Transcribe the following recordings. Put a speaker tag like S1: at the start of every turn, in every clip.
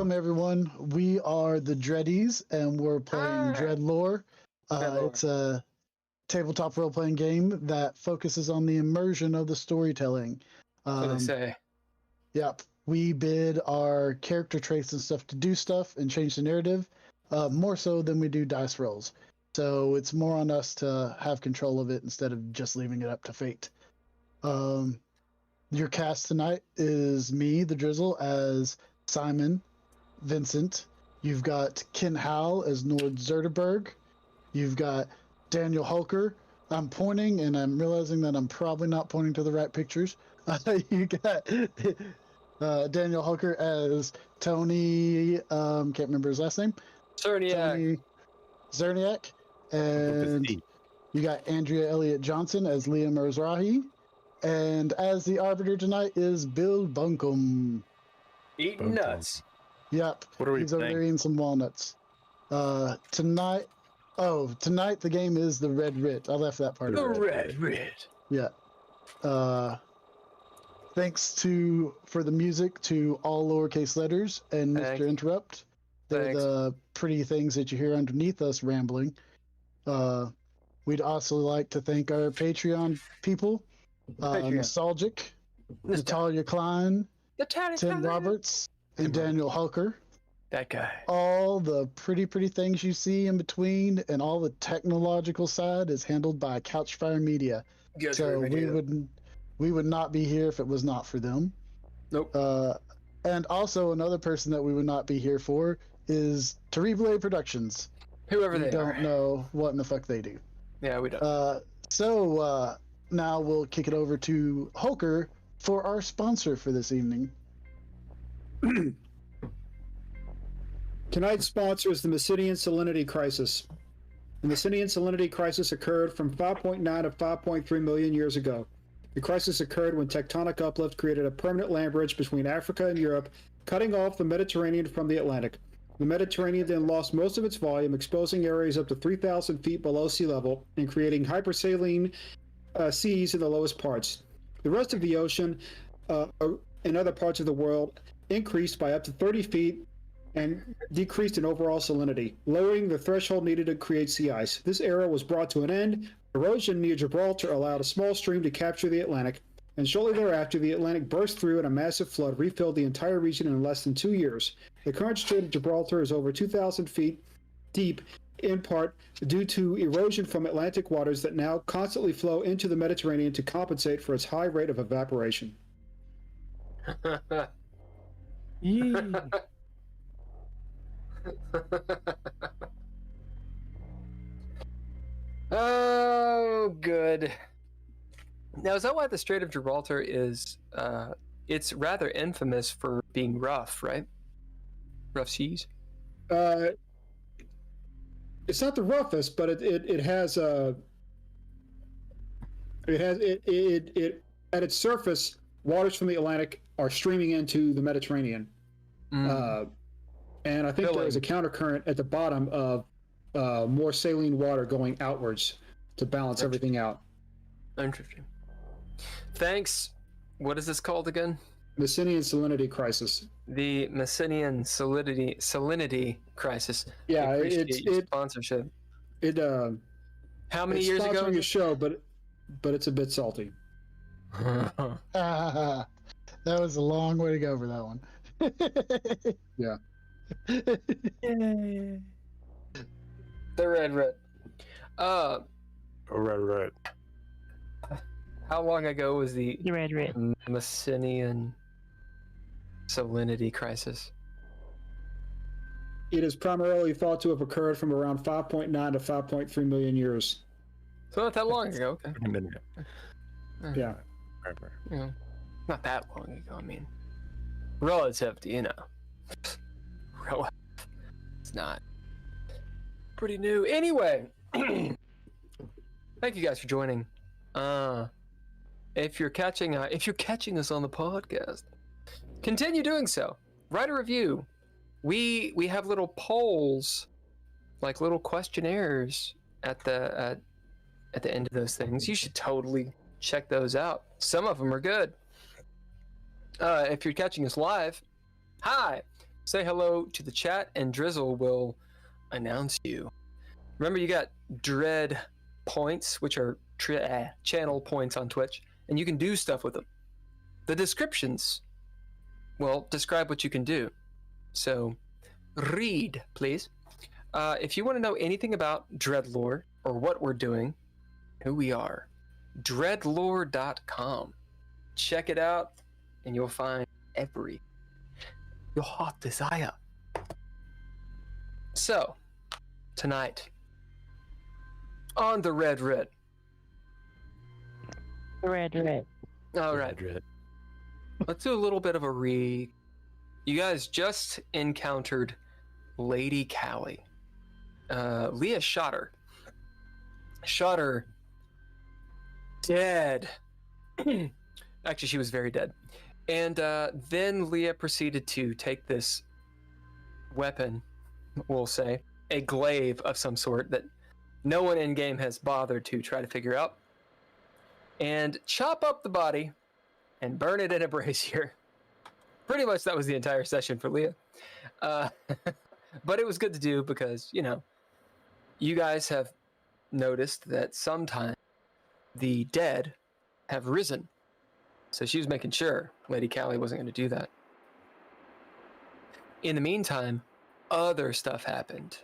S1: Welcome everyone. We are the DREADIES and we're playing DreadLore. It's a tabletop role-playing game that focuses on the immersion of the storytelling.
S2: What they say.
S1: Yep. We bid our character traits and stuff to do stuff and change the narrative, more so than we do dice rolls. So it's more on us to have control of it instead of just leaving it up to fate. Your cast tonight is me, the Drizzle, as Simon Vincent. You've got Ken Howl as Nord Zerderberg. You've got Daniel Hulker. I'm pointing and I'm realizing that I'm probably not pointing to the right pictures. You got Daniel Hulker as Tony, can't remember his last name.
S2: Cerniak.
S1: Zerniak. And you got Andrea Elliott-Johnson as Leah Merzrahi. And as the arbiter tonight is Bill Bunkum.
S2: Eating nuts.
S1: Yep.
S3: What are we
S1: He's over there eating some walnuts. Tonight the game is the Red Writ. I left that part.
S2: The Red Writ.
S1: Yeah. Thanks for the music to all lowercase letters and Mr. Interrupt. They're the pretty things that you hear underneath us rambling. We'd also like to thank our Patreon people. Nostalgic, Natalia Cline, Tim Roberts, and Daniel Hulker.
S2: That guy.
S1: All the pretty things you see in between and all the technological side is handled by Couchfire Media. So we would not be here if it was not for them.
S2: Nope.
S1: And also another person that we would not be here for is Terrible Productions.
S2: Whoever they
S1: don't know what in the fuck they do.
S2: Yeah, we don't.
S1: Now we'll kick it over to Hulker for our sponsor for this evening.
S4: Tonight's sponsor is the Messidian Salinity Crisis. The Messidian Salinity Crisis occurred from 5.9 to 5.3 million years ago. The crisis occurred when tectonic uplift created a permanent land bridge between Africa and Europe, cutting off the Mediterranean from the Atlantic. The Mediterranean then lost most of its volume, exposing areas up to 3,000 feet below sea level and creating hypersaline seas in the lowest parts. The rest of the ocean in other parts of the world increased by up to 30 feet and decreased in overall salinity, lowering the threshold needed to create sea ice. This era was brought to an end. Erosion near Gibraltar allowed a small stream to capture the Atlantic, and shortly thereafter the Atlantic burst through and a massive flood refilled the entire region in less than 2 years. The current Strait of Gibraltar is over 2,000 feet deep, in part due to erosion from Atlantic waters that now constantly flow into the Mediterranean to compensate for its high rate of evaporation.
S2: Oh, good. Now, is that why the Strait of Gibraltar is, it's rather infamous for being rough, right? Rough seas?
S4: It's not the roughest, but it has at its surface, waters from the Atlantic are streaming into the Mediterranean. And I think there is a countercurrent at the bottom of more saline water going outwards to balance everything out.
S2: Interesting. Thanks. What is this called again?
S4: Messidian Salinity Crisis.
S2: The Messidian Salinity Crisis.
S4: Yeah,
S2: it's sponsorship. How many years ago?
S4: Sponsoring a show, but it's a bit salty.
S1: That was a long way to go for that one.
S4: Yeah.
S2: The Red Writ.
S3: Red Writ.
S2: How long ago was the
S5: Red Writ
S2: Messidian Salinity Crisis?
S4: It is primarily thought to have occurred from around 5.9 to 5.3 million years.
S2: So not that long ago. Okay.
S3: A minute.
S4: Yeah.
S3: Forever.
S2: You know, not that long ago. I mean, relative to, you know. Relative. It's not. Pretty new. Anyway. Thank you guys for joining. If you're catching us on the podcast, continue doing so. Write a review. We have little polls, like little questionnaires at the end of those things. You should totally check those out. Some of them are good. If you're catching us live, hi. Say hello to the chat, and Drizzle will announce you. Remember, you got Dread points, which are channel points on Twitch, and you can do stuff with them. The descriptions, well, describe what you can do. So, read, please. If you want to know anything about DreadLore or what we're doing, who we are, DreadLore.com. Check it out, and you'll find your heart desire. So, tonight, on the Red Writ.
S5: Red Writ.
S2: All right. Let's do a little bit of a You guys just encountered Lady Callie. Leah shot her. Shot her dead. Actually, she was very dead. And then Leah proceeded to take this weapon, we'll say, a glaive of some sort that no one in game has bothered to try to figure out, and chop up the body and burn it in a brazier. Pretty much that was the entire session for Leah. But it was good to do because, you know, you guys have noticed that sometimes the dead have risen. So she was making sure Lady Callie wasn't going to do that. In the meantime, other stuff happened.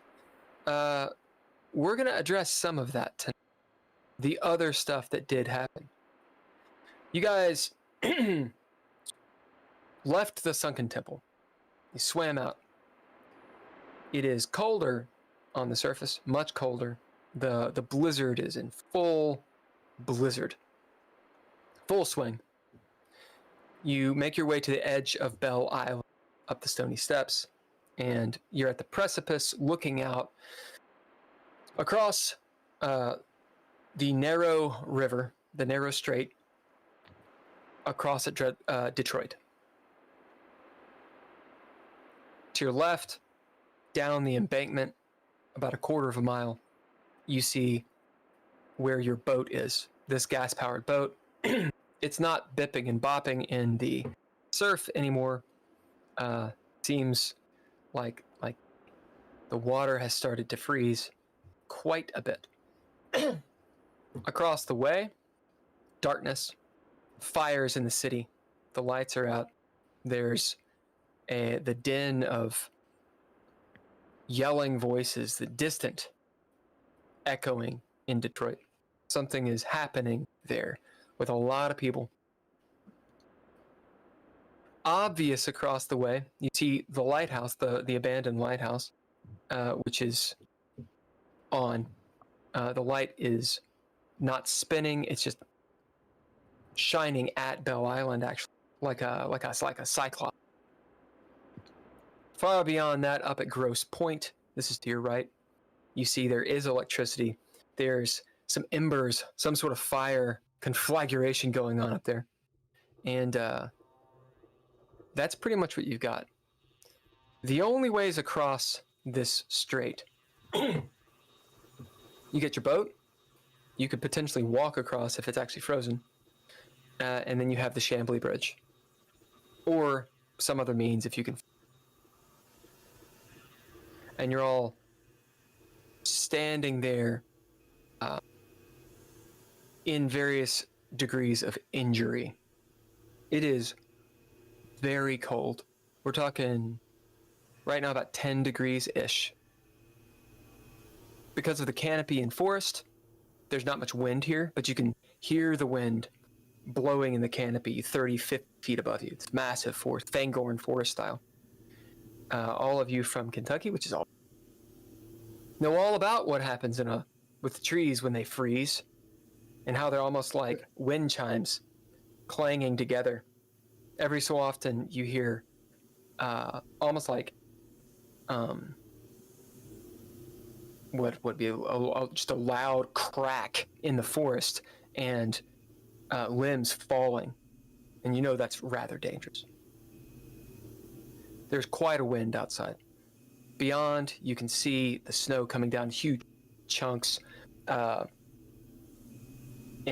S2: We're going to address some of that tonight. The other stuff that did happen. You guys left the sunken temple. You swam out. It is colder on the surface, much colder. The blizzard is in full blizzard. Full swing. You make your way to the edge of Belle Island, up the stony steps, and you're at the precipice looking out across the narrow river, the narrow strait, across at Detroit. To your left, down the embankment, about a quarter of a mile, you see where your boat is. This gas-powered boat. It's not bipping and bopping in the surf anymore. Seems like the water has started to freeze quite a bit. Across the way, darkness, fires in the city. The lights are out. There's the din of yelling voices, the distant echoing in Detroit. Something is happening there with a lot of people. Obvious across the way, you see the lighthouse, the abandoned lighthouse, which is on. The light is not spinning; it's just shining at Belle Island, actually, like a cyclops. Far beyond that, up at Grosse Point, this is to your right, you see there is electricity. There's some embers, some sort of fire conflagration going on up there, and that's pretty much what you've got. The only ways across this strait, you get your boat. You could potentially walk across if it's actually frozen, and then you have the Chambly Bridge, or some other means if you can. And you're all standing there in various degrees of injury. It is very cold. We're talking right now about 10 degrees-ish. Because of the canopy and forest, there's not much wind here, but you can hear the wind blowing in the canopy 30, 50 feet above you. It's massive forest, Fangorn forest style. All of you from Kentucky, which is all, know all about what happens with the trees when they freeze. and how they're almost like wind chimes clanging together. Every so often you hear almost like what would be just a loud crack in the forest and limbs falling, and you know that's rather dangerous. There's quite a wind outside. Beyond, you can see the snow coming down huge chunks, and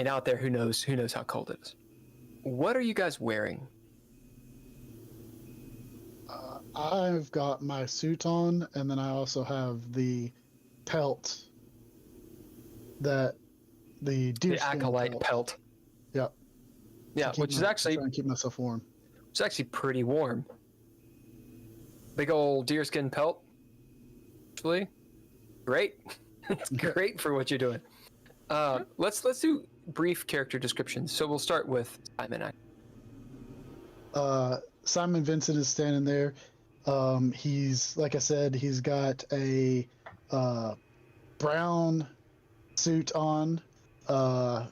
S2: out there, who knows how cold it is. What are you guys wearing?
S1: I've got my suit on, and then I also have the pelt that the
S2: acolyte pelt.
S1: Yep.
S2: Yeah, which is actually
S1: trying to keep myself warm.
S2: It's actually pretty warm. Big old deerskin pelt. Actually, great. It's great for what you're doing. Let's do brief character descriptions. So we'll start with Simon.
S1: Simon Vincent is standing there. He's, like I said, he's got a brown suit on.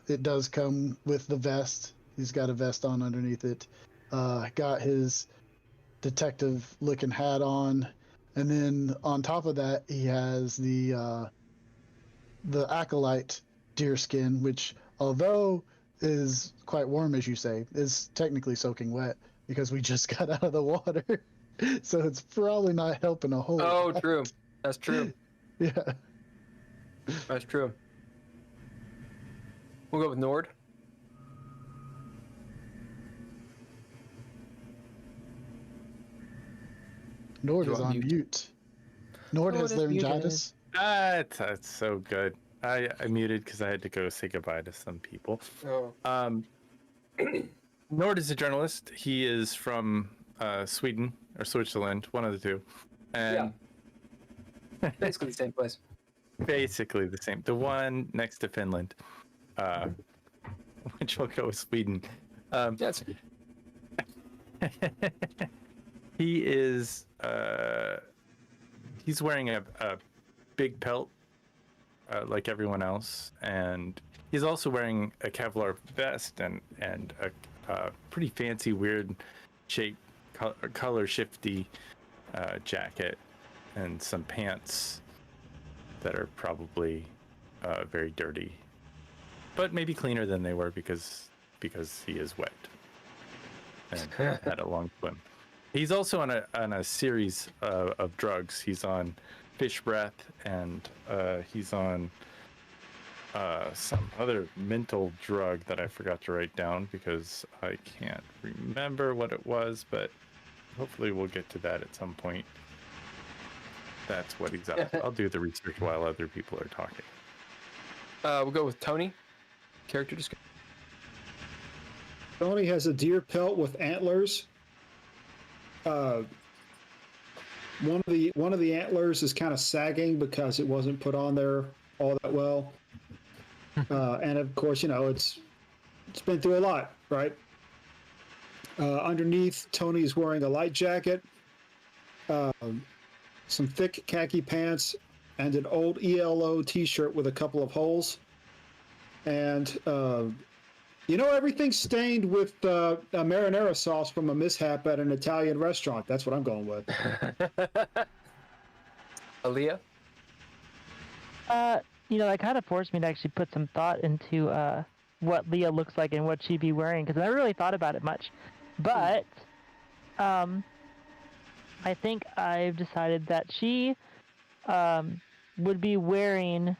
S1: It does come with the vest. He's got a vest on underneath it. Got his detective-looking hat on, and then on top of that, he has the acolyte deerskin, which, although is quite warm, as you say, is technically soaking wet because we just got out of the water. So it's probably not helping a whole lot.
S2: Oh, true. That's true.
S1: Yeah.
S2: That's true. We'll go with Nord.
S1: Nord is on mute. Nord has laryngitis.
S3: That's so good. I muted because I had to go say goodbye to some people.
S2: Oh.
S3: Nord is a journalist. He is from Sweden or Switzerland, one of the two. And
S2: basically the same place.
S3: Basically the same. The one next to Finland, which will go with Sweden.
S2: Yes.
S3: He is. He's wearing a big pelt, like everyone else, and he's also wearing a Kevlar vest and a pretty fancy, weird shaped, color shifty jacket, and some pants that are probably very dirty, but maybe cleaner than they were because he is wet and had a long swim. He's also on a series of drugs. He's on fish breath, and he's on some other mental drug that I forgot to write down because I can't remember what it was, but hopefully we'll get to that at some point. That's what he's on. I'll do the research while other people are talking.
S2: We'll go with Tony. Character description.
S4: Tony has a deer pelt with antlers. One of the antlers is kind of sagging because it wasn't put on there all that well. And of course, it's been through a lot, right? Underneath, Tony's wearing a light jacket, some thick khaki pants, and an old ELO t-shirt with a couple of holes. And everything's stained with a marinara sauce from a mishap at an Italian restaurant. That's what I'm going with.
S2: Aaliyah?
S5: That kind of forced me to actually put some thought into what Leah looks like and what she'd be wearing, because I never really thought about it much. But I think I've decided that she would be wearing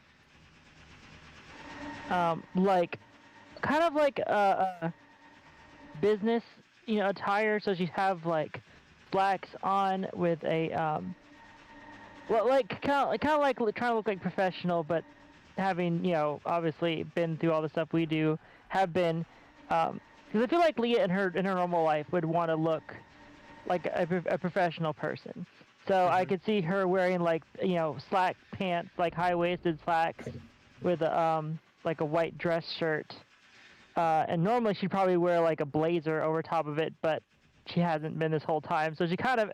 S5: kind of like a business, attire. So she'd have like slacks on with a kind of like trying to look like professional, but having obviously been through all the stuff we do, have been because I feel like Leah in her normal life would want to look like a professional person. So I could see her wearing like slack pants, like high-waisted slacks with like a white dress shirt. And normally she'd probably wear like a blazer over top of it, but she hasn't been this whole time. So she kind of,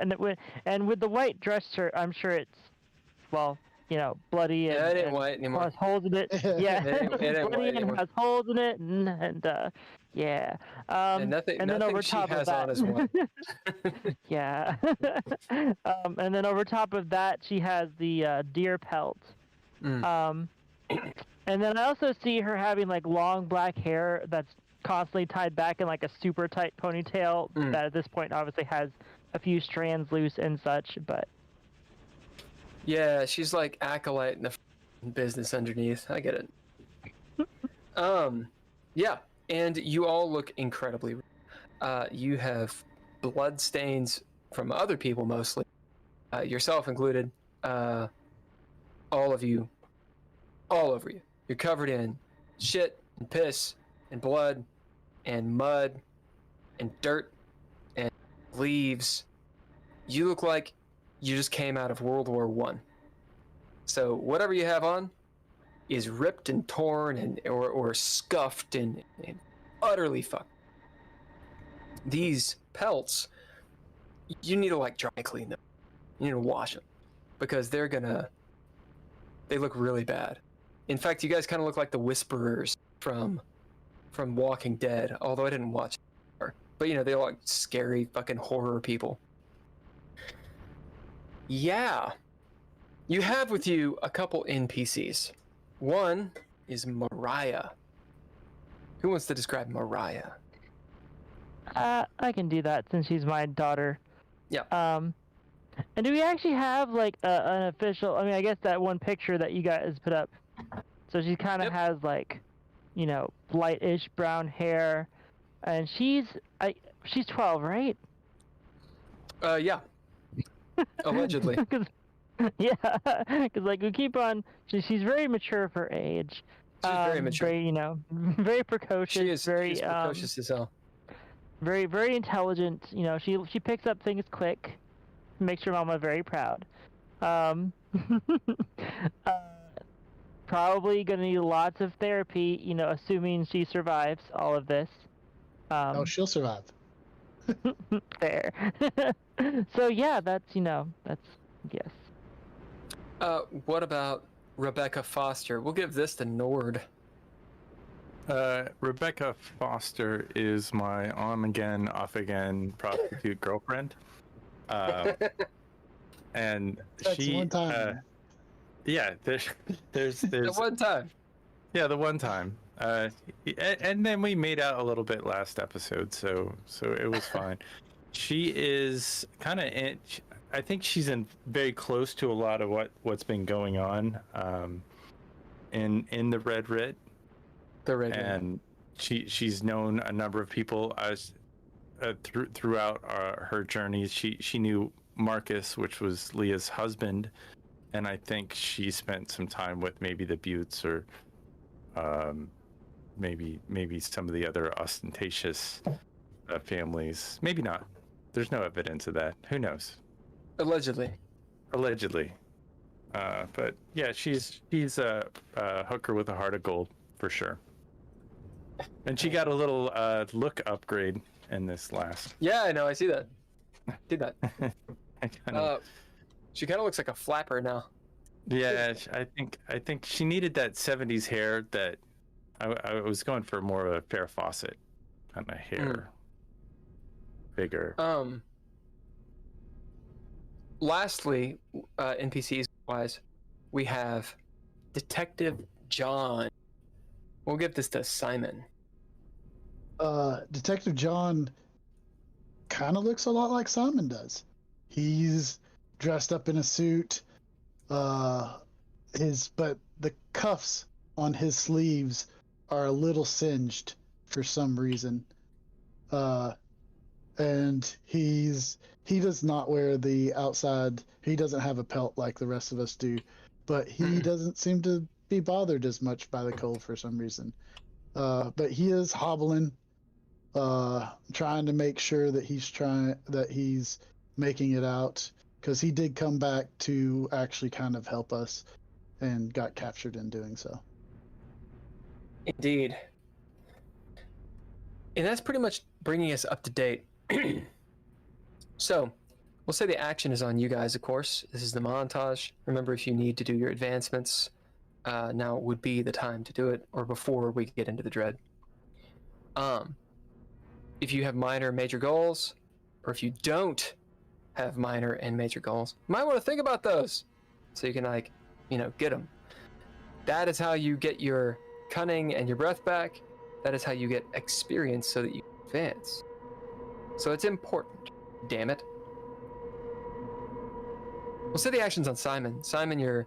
S5: and with the white dress shirt, I'm sure it's, well, bloody
S2: Yeah,
S5: and,
S2: it ain't white anymore.
S5: has holes in it. Yeah,
S2: It ain't
S5: bloody
S2: white
S5: and
S2: anymore.
S5: has holes in it, and yeah.
S2: And nothing
S5: and then over
S2: she
S5: top
S2: has
S5: of
S2: on
S5: that,
S2: is white.
S5: yeah. And then over top of that, she has the deer pelt.
S2: Mm.
S5: And then I also see her having like long black hair that's constantly tied back in like a super tight ponytail that at this point obviously has a few strands loose and such, but
S2: Yeah, she's like acolyte in the business underneath. I get it. Yeah, and you all look incredibly. You have blood stains from other people mostly, yourself included. All of you, all over you. You're covered in shit and piss and blood and mud and dirt and leaves. You look like you just came out of World War I. So whatever you have on is ripped and torn and or scuffed and utterly fucked. These pelts, you need to like dry clean them. You need to wash them because they look really bad. In fact, you guys kind of look like the Whisperers from Walking Dead, although I didn't watch it. But they look like scary fucking horror people. Yeah. You have with you a couple NPCs. One is Mariah. Who wants to describe Mariah?
S5: I can do that since she's my daughter.
S2: Yeah.
S5: And do we actually have like an official? I mean, I guess that one picture that you guys put up. So she kind of has like, lightish brown hair, and she's 12, right?
S2: Yeah. Allegedly.
S5: Yeah, because like we keep on. She's very mature for her age.
S2: She's very mature.
S5: Very, very precocious.
S2: She is
S5: very
S2: she's precocious as hell.
S5: Very, very intelligent. She picks up things quick. Makes her mama very proud. Probably gonna need lots of therapy. Assuming she survives all of this.
S1: Oh, she'll survive.
S5: Fair. So yeah, that's yes.
S2: What about Rebecca Foster? We'll give this to Nord.
S3: Rebecca Foster is my on again, off again prostitute girlfriend. And
S1: That's
S3: she,
S1: one time.
S3: yeah, there's
S2: The one time.
S3: yeah, the one time. And then we made out a little bit last episode, so it was fine. She is kind of I think she's very close to a lot of what's been going on in the Red Writ.
S2: The Red Writ.
S3: And she's known a number of people as throughout her journeys. She knew Marcus, which was Leah's husband, and I think she spent some time with maybe the Buttes or maybe some of the other ostentatious families. Maybe not. There's no evidence of that. Who knows?
S2: Allegedly.
S3: But yeah, she's a hooker with a heart of gold for sure. And she got a little look upgrade in this last.
S2: Yeah, I know. I see that. Did that.
S3: I
S2: She kind of looks like a flapper now.
S3: Yeah, I think she needed that 70s hair that I was going for more of a Farrah Fawcett kind of hair. Bigger.
S2: Lastly, NPCs wise, we have Detective John. We'll give this to Simon.
S1: Detective John kind of looks a lot like Simon does. He's dressed up in a suit. But the cuffs on his sleeves are a little singed for some reason. And he does not wear the outside. He doesn't have a pelt like the rest of us do, but he doesn't seem to be bothered as much by the cold for some reason. But he is hobbling, trying to make sure that he's making it out, because he did come back to actually kind of help us and got captured in doing so.
S2: Indeed. And that's pretty much bringing us up to date. So, we'll say the action is on you guys, of course. This is the montage. Remember, if you need to do your advancements, now would be the time to do it, or before we get into the dread. If you have minor and major goals, or if you don't have minor and major goals, you might want to think about those so you can, like, get them. That is how you get your cunning and your breath back. That is how you get experience so that you advance. So it's important, damn it. We'll say the action's on Simon. Simon, you're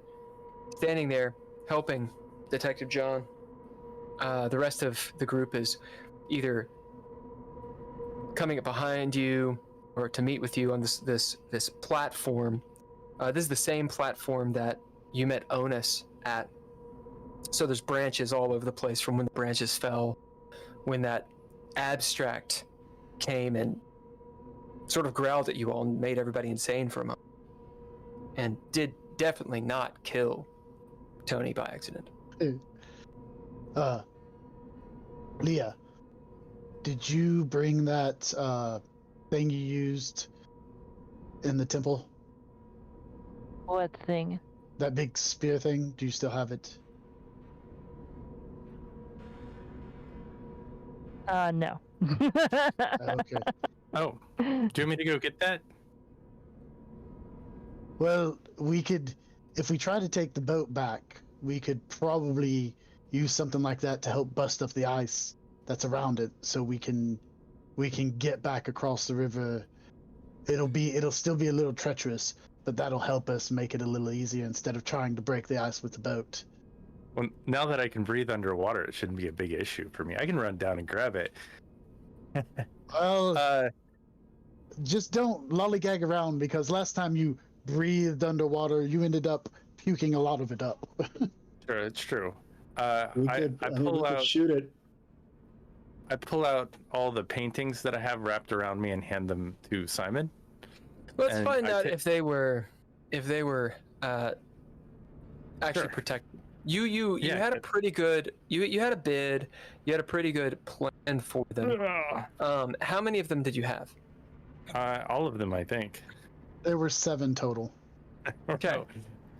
S2: standing there helping Detective John. The rest of the group is either coming up behind you or to meet with you on this platform. This is the same platform that you met Onus at. So there's branches all over the place from when the branches fell, when that abstract came and sort of growled at you all and made everybody insane for a moment. And did definitely not kill Tony by accident.
S1: Leah, did you bring that thing you used in the temple?
S5: What thing?
S1: That big spear thing? Do you still have it?
S5: No.
S1: Okay.
S3: Oh, do you want me to go get that?
S1: Well, we could, if we try to take the boat back, we could probably use something like that to help bust up the ice that's around it, so we can get back across the river. It'll still be a little treacherous, but that'll help us make it a little easier instead of trying to break the ice with the boat.
S3: Well, now that I can breathe underwater, it shouldn't be a big issue for me. I can run down and grab it.
S1: Well, just don't lollygag around, because last time you breathed underwater, you ended up puking a lot of it up.
S3: Sure, it's true.
S4: We
S3: I pull
S4: could
S3: out.
S4: shoot it.
S3: I pull out all the paintings that I have wrapped around me and hand them to Simon.
S2: Let's
S3: And
S2: find
S3: I
S2: out
S3: ta-
S2: if they were actually
S3: Sure.
S2: protected. You
S3: Yeah,
S2: had a
S3: good.
S2: pretty good you had a bid. You had a pretty good plan for them. How many of them did you have?
S3: All of them, I think.
S1: There were 7 total.
S2: Okay.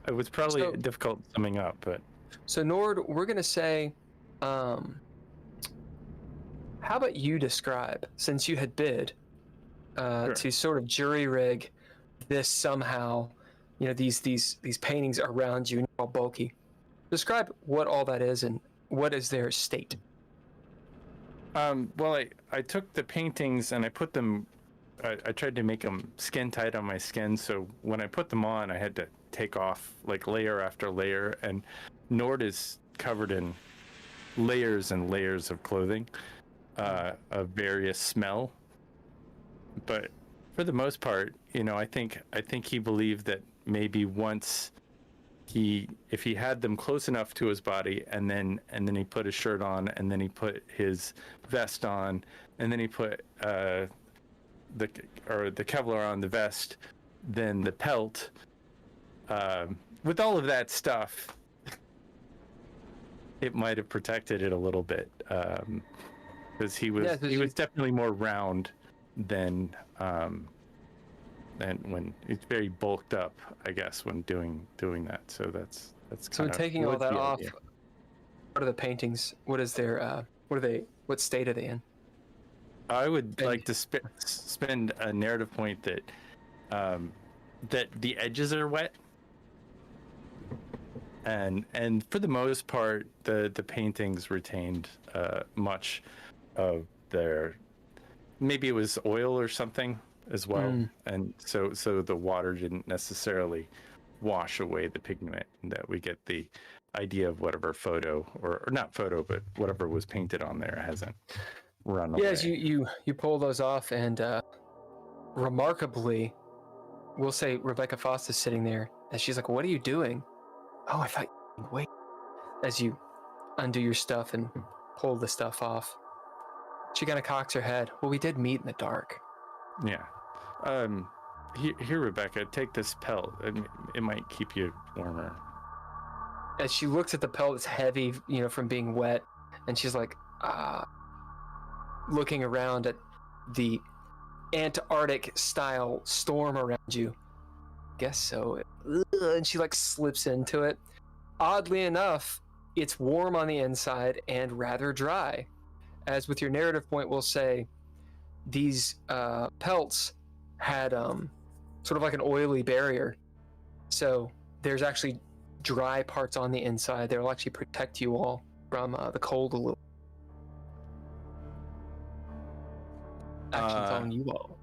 S3: It was probably
S2: So-
S3: difficult summing up, but
S2: So Nord, we're gonna say, how about you describe, since you had bid,
S3: Sure.
S2: to sort of jury rig this somehow, these paintings around you, all bulky. Describe what all that is and what is their state.
S3: well, I took the paintings and I put them. I tried to make them skin tight on my skin, so when I put them on, I had to take off like layer after layer. And Nord is covered in layers and layers of clothing, of various smell. But for the most part, I think he believed that maybe once if he had them close enough to his body, and then he put his shirt on, and then he put his vest on, and then he put the Kevlar on the vest, then the pelt, with all of that stuff, it might have protected it a little bit, because he was definitely more round than when it's very bulked up, I guess, when doing that. So that's
S2: So
S3: kind of
S2: taking all that
S3: the
S2: off,
S3: idea.
S2: what are the paintings? What is their what state are they in?
S3: I would like to spend a narrative point that that the edges are wet, and for the most part, the paintings retained much of their, maybe it was oil or something as well, and so the water didn't necessarily wash away the pigment, and that we get the idea of whatever photo or not photo, but whatever was painted on there hasn't run away.
S2: Yeah, as you pull those off, and remarkably, we'll say Rebecca Foss is sitting there, and she's like, "What are you doing?" "Oh, I thought you'd wait." As you undo your stuff and pull the stuff off, she kind of cocks her head. "Well, we did meet in the dark."
S3: Yeah. Here, Rebecca, take this pelt. It might keep you warmer.
S2: As she looks at the pelt, it's heavy, from being wet, and she's like, looking around at the Antarctic-style storm around you. Guess so. And she like slips into it. Oddly enough, it's warm on the inside and rather dry. As with your narrative point, we'll say these pelts had sort of like an oily barrier. So there's actually dry parts on the inside that will actually protect you all from the cold a little. Actions on you all.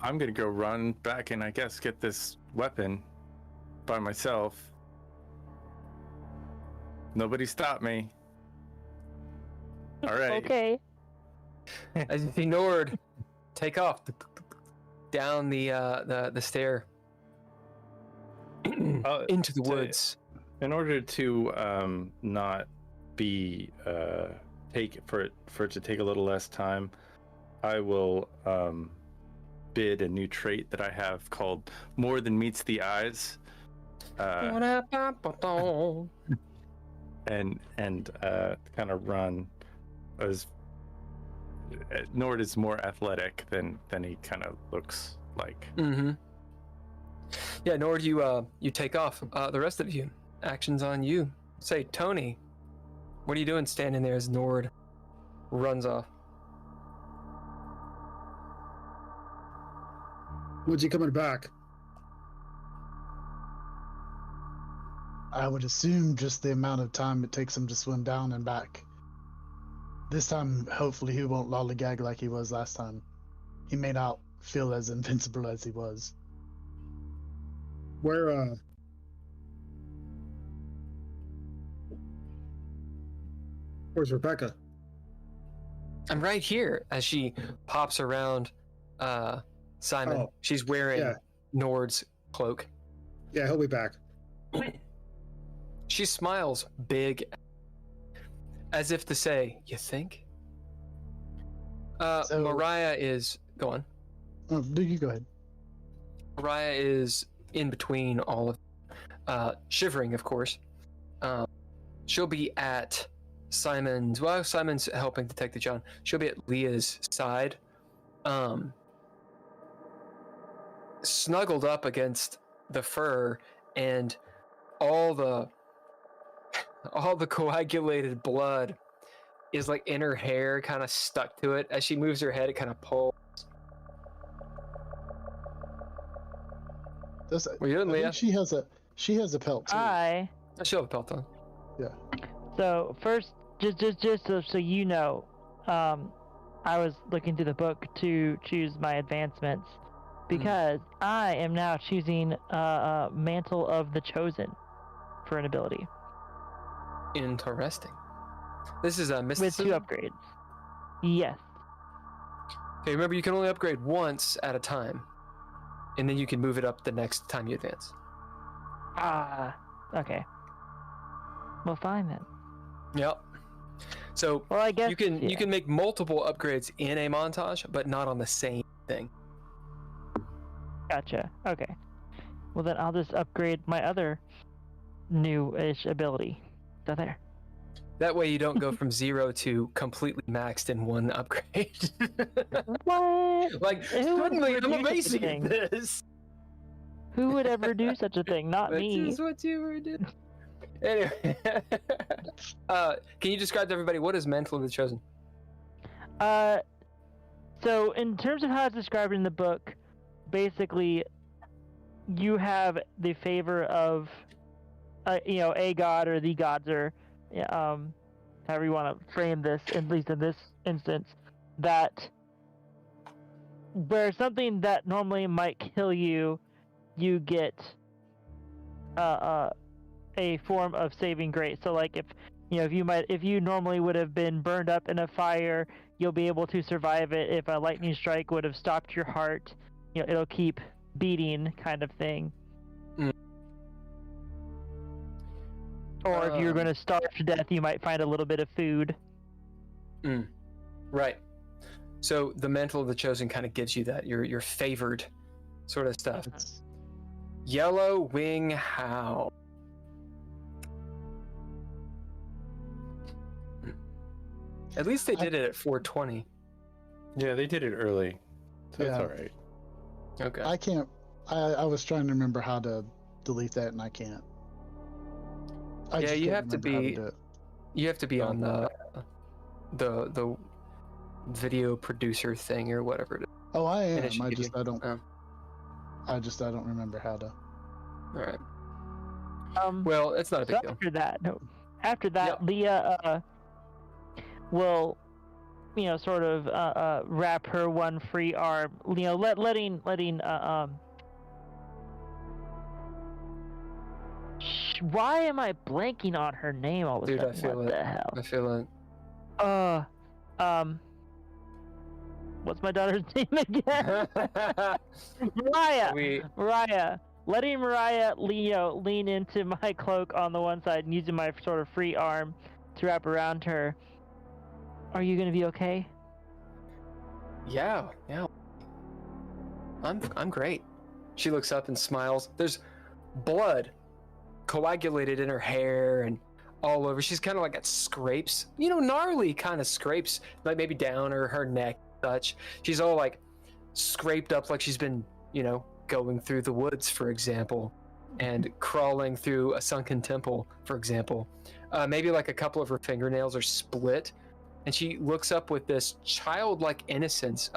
S3: I'm gonna go run back and I guess get this weapon by myself. Nobody stop me. All right.
S5: Okay.
S2: As you see Nord take off down the stair into the woods.
S3: In order to not be for it to take a little less time, I will bid a new trait that I have called More Than Meets the Eyes. And kind of run as Nord is more athletic than he kind of looks like.
S2: Mm-hmm. Yeah, Nord, you take off. The rest of you, actions on you. Say, Tony, what are you doing standing there as Nord runs off?
S4: When's he coming back?
S1: I would assume just the amount of time it takes him to swim down and back. This time, hopefully, he won't lollygag like he was last time. He may not feel as invincible as he was.
S4: Where's Rebecca?
S2: I'm right here as she pops around Simon.
S4: Oh,
S2: she's wearing Nord's cloak.
S4: Yeah, he'll be back.
S2: She smiles big, as if to say, "You think?" Mariah is... Go on.
S1: Oh, you go ahead.
S2: Mariah is in between all of... shivering, of course. She'll be at Simon's... Well, Simon's helping Detective John. She'll be at Leah's side. Snuggled up against the fur, and all the coagulated blood is like in her hair, kind of stuck to it. As she moves her head, it kind of pulls.
S1: What
S2: are you doing, Leah?
S1: She has a pelt too.
S2: She'll have a pelt on.
S1: Yeah.
S5: So first, just so you know, I was looking through the book to choose my advancements because I am now choosing Mantle of the Chosen for an ability.
S2: Interesting. This is a mysticism?
S5: With 2 upgrades. Yes.
S2: Okay, remember you can only upgrade once at a time, and then you can move it up the next time you advance.
S5: Okay. Well, fine then.
S2: Yep. So
S5: well, I guess
S2: you can make multiple upgrades in a montage, but not on the same thing.
S5: Gotcha. Okay. Well, then I'll just upgrade my other new-ish ability. So there.
S2: That way you don't go from 0 to completely maxed in one upgrade.
S5: What?
S2: Like, suddenly I'm amazing at this.
S5: Who would ever do such a thing? Not me.
S2: This is what you were doing. Anyway. Can you describe to everybody what is Mantle of the Chosen?
S5: So in terms of how it's described in the book, basically, you have the favor of, a god or the gods, or however you want to frame this, at least in this instance, that where something that normally might kill you, you get a form of saving grace. So, like if you normally would have been burned up in a fire, you'll be able to survive it. If a lightning strike would have stopped your heart, it'll keep beating, kind of thing. Or if you're going to starve to death, you might find a little bit of food.
S2: Right. So the Mantle of the Chosen kind of gives you that. You're favored sort of stuff. Yellow Wing Howl. At least they did it at 420.
S3: Yeah, they did it early. That's
S1: Yeah.
S3: all right.
S2: Okay.
S1: I can't. I was trying to remember how to delete that, and I can't.
S2: Yeah,
S1: just
S2: you
S1: can't
S2: have to
S1: remember how
S2: be-
S1: do it.
S2: You have to be on
S3: Oh.
S2: the video producer thing or whatever it is.
S1: Oh, I
S2: And
S1: am.
S2: it should give you-
S1: I don't.
S2: oh.
S1: I don't remember how to.
S2: All right.
S5: Um,
S2: Well, it's not a
S5: so
S2: big deal.
S5: after that,
S2: Yep.
S5: Leah will, sort of wrap her one free arm, letting why am I blanking on her name all of a
S2: Dude, I
S5: sudden?
S2: feel
S5: What
S2: it.
S5: the hell?
S2: I feel it.
S5: What's my daughter's name again? Mariah. Mariah. Letting Mariah lean into my cloak on the one side and using my sort of free arm to wrap around her. Are you gonna be okay?
S2: Yeah. I'm great. She looks up and smiles. There's blood coagulated in her hair and all over. She's kind of like got scrapes, gnarly kind of scrapes, like maybe down her neck, such. She's all like scraped up, like she's been, going through the woods, for example, and crawling through a sunken temple, for example. Maybe like a couple of her fingernails are split, and she looks up with this childlike innocence.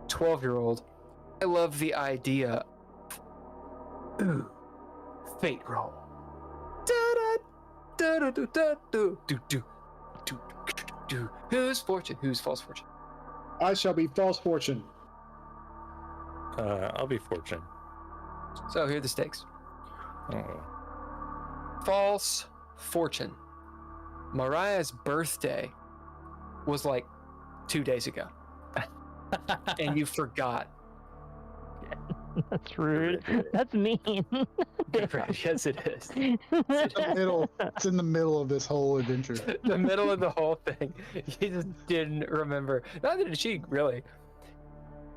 S2: 12-year-old. I love the idea. Ooh, fate roll. Who's fortune? Who's false fortune?
S4: I shall be false fortune.
S3: I'll be fortune.
S2: So here are the stakes.
S3: Oh.
S2: False fortune. Mariah's birthday was like 2 days ago. And you forgot.
S5: That's rude. That's mean.
S2: Yes, it is.
S1: It's in the middle of this whole adventure.
S2: The middle of the whole thing. You just didn't remember. Neither did she, really.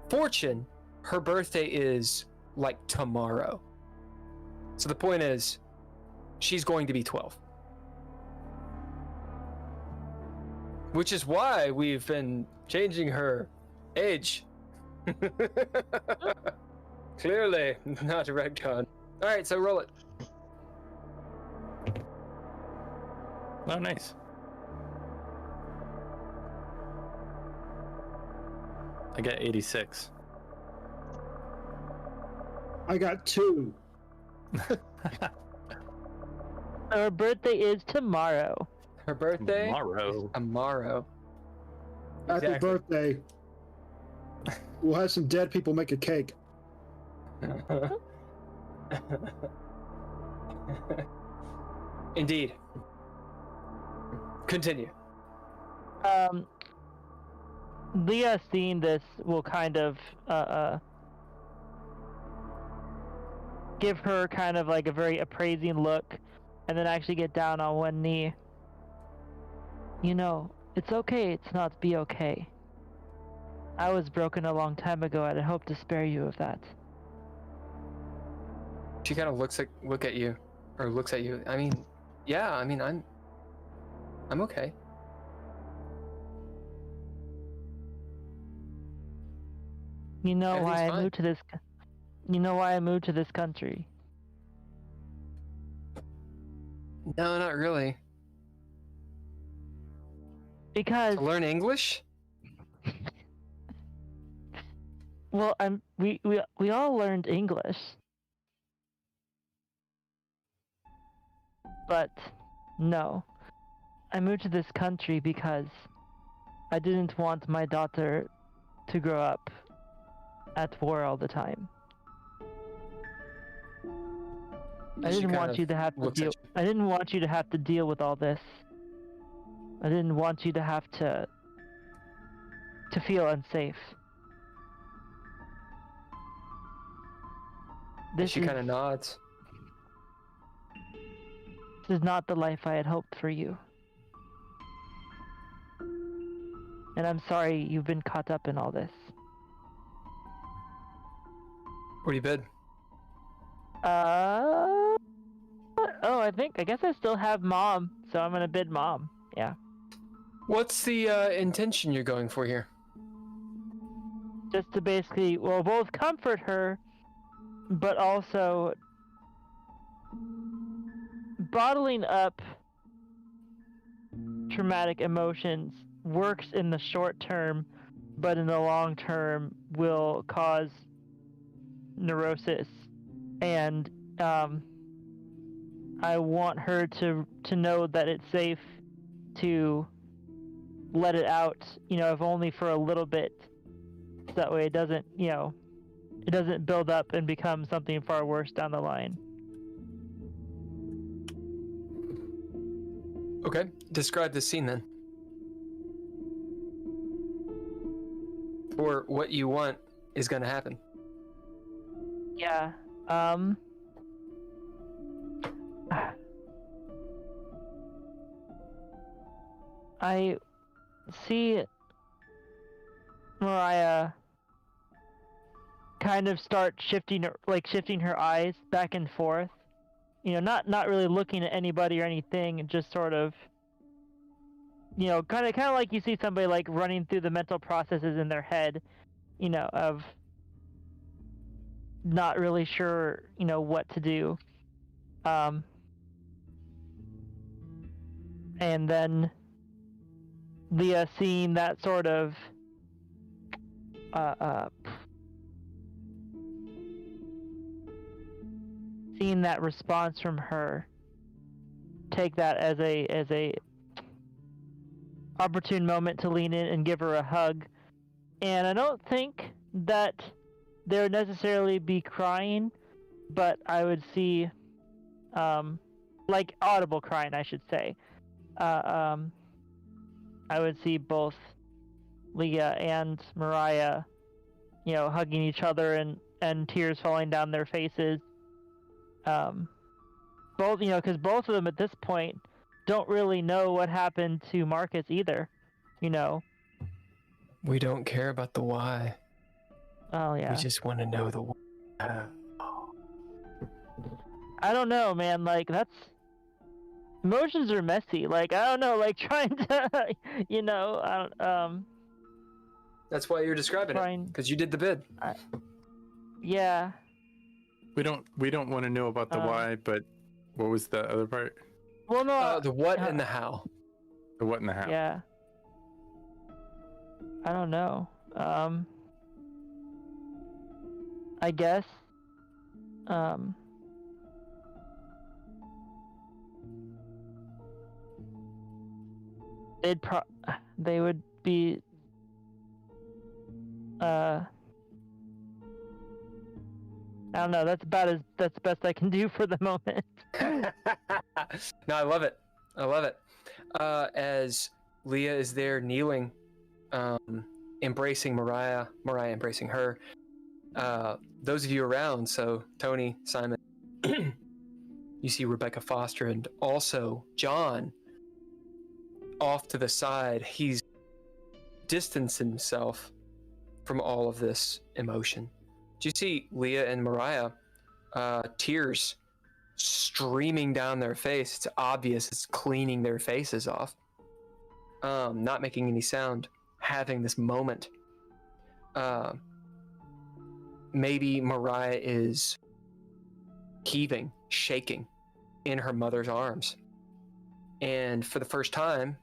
S2: Fortune, her birthday is like tomorrow. So the point is, she's going to be 12. Which is why we've been changing her age. Clearly, not a retcon. Alright, so roll it.
S3: Oh, nice. I got 86.
S4: I got 2.
S5: Her birthday is tomorrow.
S2: Her birthday?
S3: Tomorrow.
S2: Tomorrow.
S4: Happy
S2: Exactly.
S4: birthday. We'll have some dead people make a cake.
S2: Indeed. Continue.
S5: Leah, seeing this, will kind of give her kind of like a very appraising look, and then actually get down on one knee. It's okay to not be okay. I was broken a long time ago, and I hope to spare you of that.
S2: She kind of looks at you. I mean, yeah, I'm okay.
S5: You know
S2: Everything's
S5: why I
S2: fine.
S5: moved to this. You know why I moved to this country?
S2: No, not really.
S5: Because
S2: To learn English?
S5: well, we all learned English, but no, I moved to this country because I didn't want my daughter to grow up at war all the time. I
S2: She
S5: didn't
S2: kind
S5: want
S2: of
S5: you to have to
S2: looks at
S5: deal.
S2: you.
S5: I didn't want you to have to deal with all this. I didn't want you to have to feel unsafe.
S2: She kind of nods.
S5: This is not the life I had hoped for you. And I'm sorry you've been caught up in all this.
S2: What do you bid?
S5: Oh, I guess I still have mom, so I'm gonna bid mom. Yeah.
S2: What's the intention you're going for here?
S5: just to basically, well, both comfort her, but also bottling up traumatic emotions works in the short term, but in the long term will cause neurosis. And I want her to know that it's safe to let it out, if only for a little bit. So that way it doesn't, it doesn't build up and become something far worse down the line.
S2: Okay, describe this scene then. Or what you want is going to happen.
S5: Yeah. I see Mariah kind of start shifting her eyes back and forth. Not really looking at anybody or anything, just sort of, kind of like you see somebody like running through the mental processes in their head, of not really sure, what to do. And then Leah seeing that sort of seeing that response from her, take that as a opportune moment to lean in and give her a hug. And I don't think that they would necessarily be crying, but I would see like audible crying, I should say. I would see both Leah and Mariah, hugging each other and tears falling down their faces. Both, because both of them at this point don't really know what happened to Marcus either,
S2: We don't care about the why.
S5: Oh, yeah.
S2: We just want to know the why.
S5: I don't know, man. Like, emotions are messy. Like, I don't know, like trying to, I don't,
S2: That's why you're describing it, because you did the bid.
S5: Yeah.
S3: We don't want to know about the why, but what was the other part?
S5: Well, no.
S2: The what and the how.
S3: The what and the how.
S5: Yeah. I don't know. I guess. They would be. I don't know. That's the best I can do for the moment.
S2: No, I love it. As Leah is there kneeling, embracing Mariah embracing her. Those of you around, so Tony, Simon, you see Rebecca Foster and also John off to the side. He's distanced himself from all of this emotion. Do you see Leah and Mariah, tears streaming down their face? It's obvious it's cleaning their faces off. Not making any sound, having this moment. Maybe Mariah is heaving, shaking in her mother's arms. And for the first time,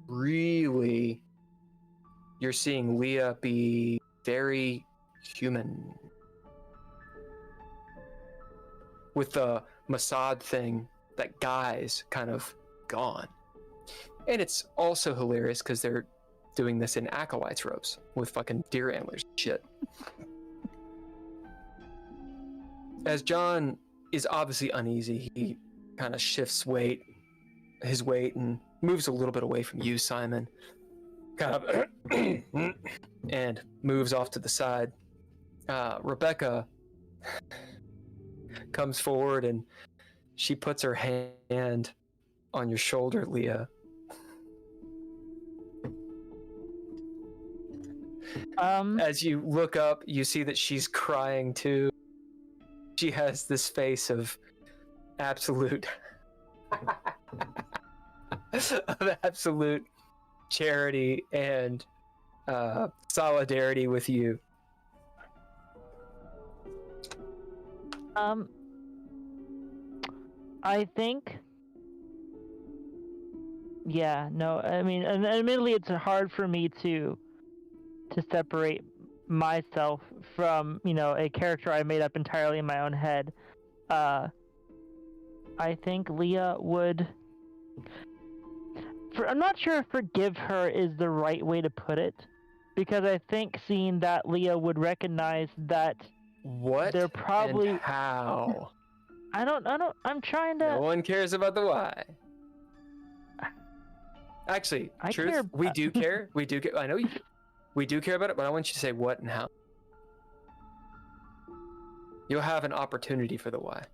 S2: really, you're seeing Leah be very human. With the Mossad thing, that guy's kind of gone. And it's also hilarious because they're doing this in acolytes robes with fucking deer antlers and shit. As John is obviously uneasy, he kind of shifts his weight and moves a little bit away from you, Simon. Kind of and moves off to the side. Rebecca comes forward and she puts her hand on your shoulder, Leah. As you look up, you see that she's crying too. She has this face of absolute charity and solidarity with you.
S5: I think. Yeah, no, I mean, and admittedly, it's hard for me to separate myself from, a character I made up entirely in my own head. I think Leah would. I'm not sure if forgive her is the right way to put it, because I think seeing that Leah would recognize that
S2: What?
S5: they're probably
S2: And how?
S5: I'm trying to.
S2: No one cares about the why. Actually,
S5: I
S2: truth,
S5: care
S2: we do care. We do care. I know you. We do care about it, but I want you to say what and how. You'll have an opportunity for the why.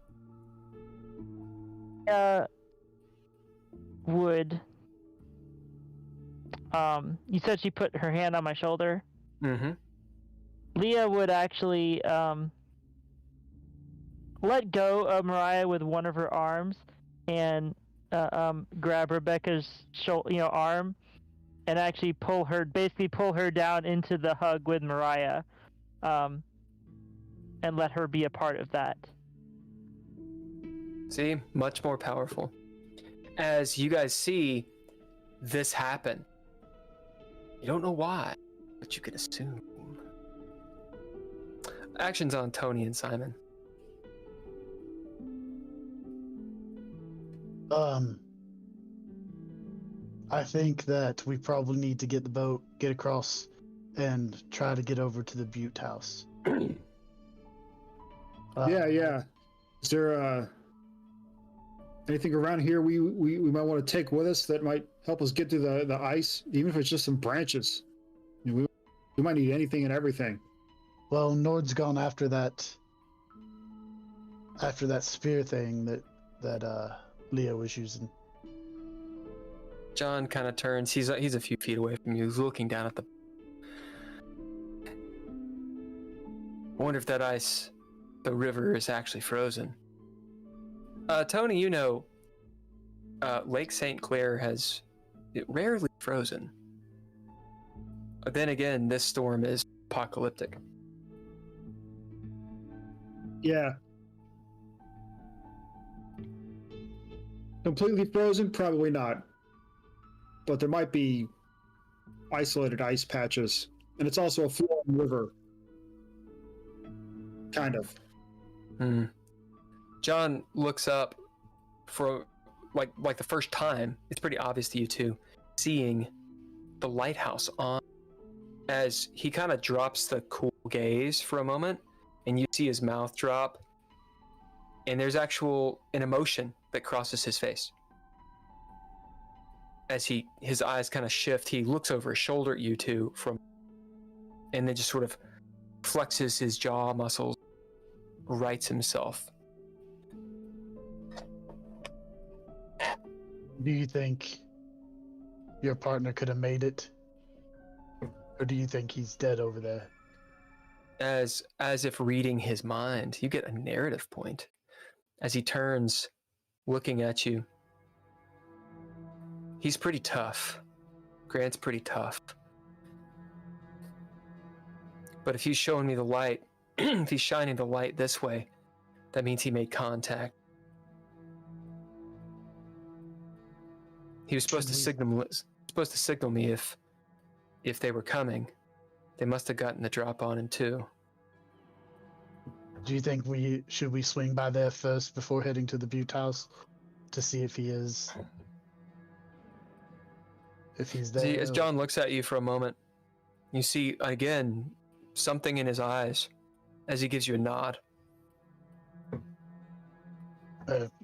S5: Would. You said she put her hand on my shoulder.
S2: Mm-hmm.
S5: Leah would actually let go of Mariah with one of her arms and grab Rebecca's arm and actually pull her down into the hug with Mariah, and let her be a part of that.
S2: See, much more powerful. As you guys see this happen, you don't know why, but you can assume. Actions on Tony and Simon.
S1: I think that we probably need to get the boat, get across, and try to get over to the Butte house.
S4: Yeah. Is there anything around here we might want to take with us that might help us get through the ice, even if it's just some branches? We might need anything and everything.
S1: Well, Nord's gone after that spear thing that Leah was using.
S2: John kind of turns. He's a few feet away from you. He's looking down at the. I wonder if that ice, the river, is actually frozen. Tony, Lake St. Clair has rarely frozen. But then again, this storm is apocalyptic.
S4: Yeah. Completely frozen? Probably not. But there might be isolated ice patches. And it's also a flowing river. Kind of.
S2: John looks up for like the first time. It's pretty obvious to you two, seeing the lighthouse on, as he kind of drops the cool gaze for a moment, and you see his mouth drop, and there's an emotion that crosses his face. As his eyes kind of shift, he looks over his shoulder at you two and then just sort of flexes his jaw muscles, rights himself.
S1: Do you think your partner could have made it? Or do you think he's dead over there?
S2: As if reading his mind, you get a narrative point. As he turns, looking at you. He's pretty tough. Grant's pretty tough. But if he's showing me the light, if he's shining the light this way, that means he made contact. He was supposed to signal me if they were coming. They must have gotten the drop on him too.
S1: Do you think should we swing by there first before heading to the Butte house to see if he's there?
S2: See, as John looks at you for a moment, you see again something in his eyes as he gives you a nod.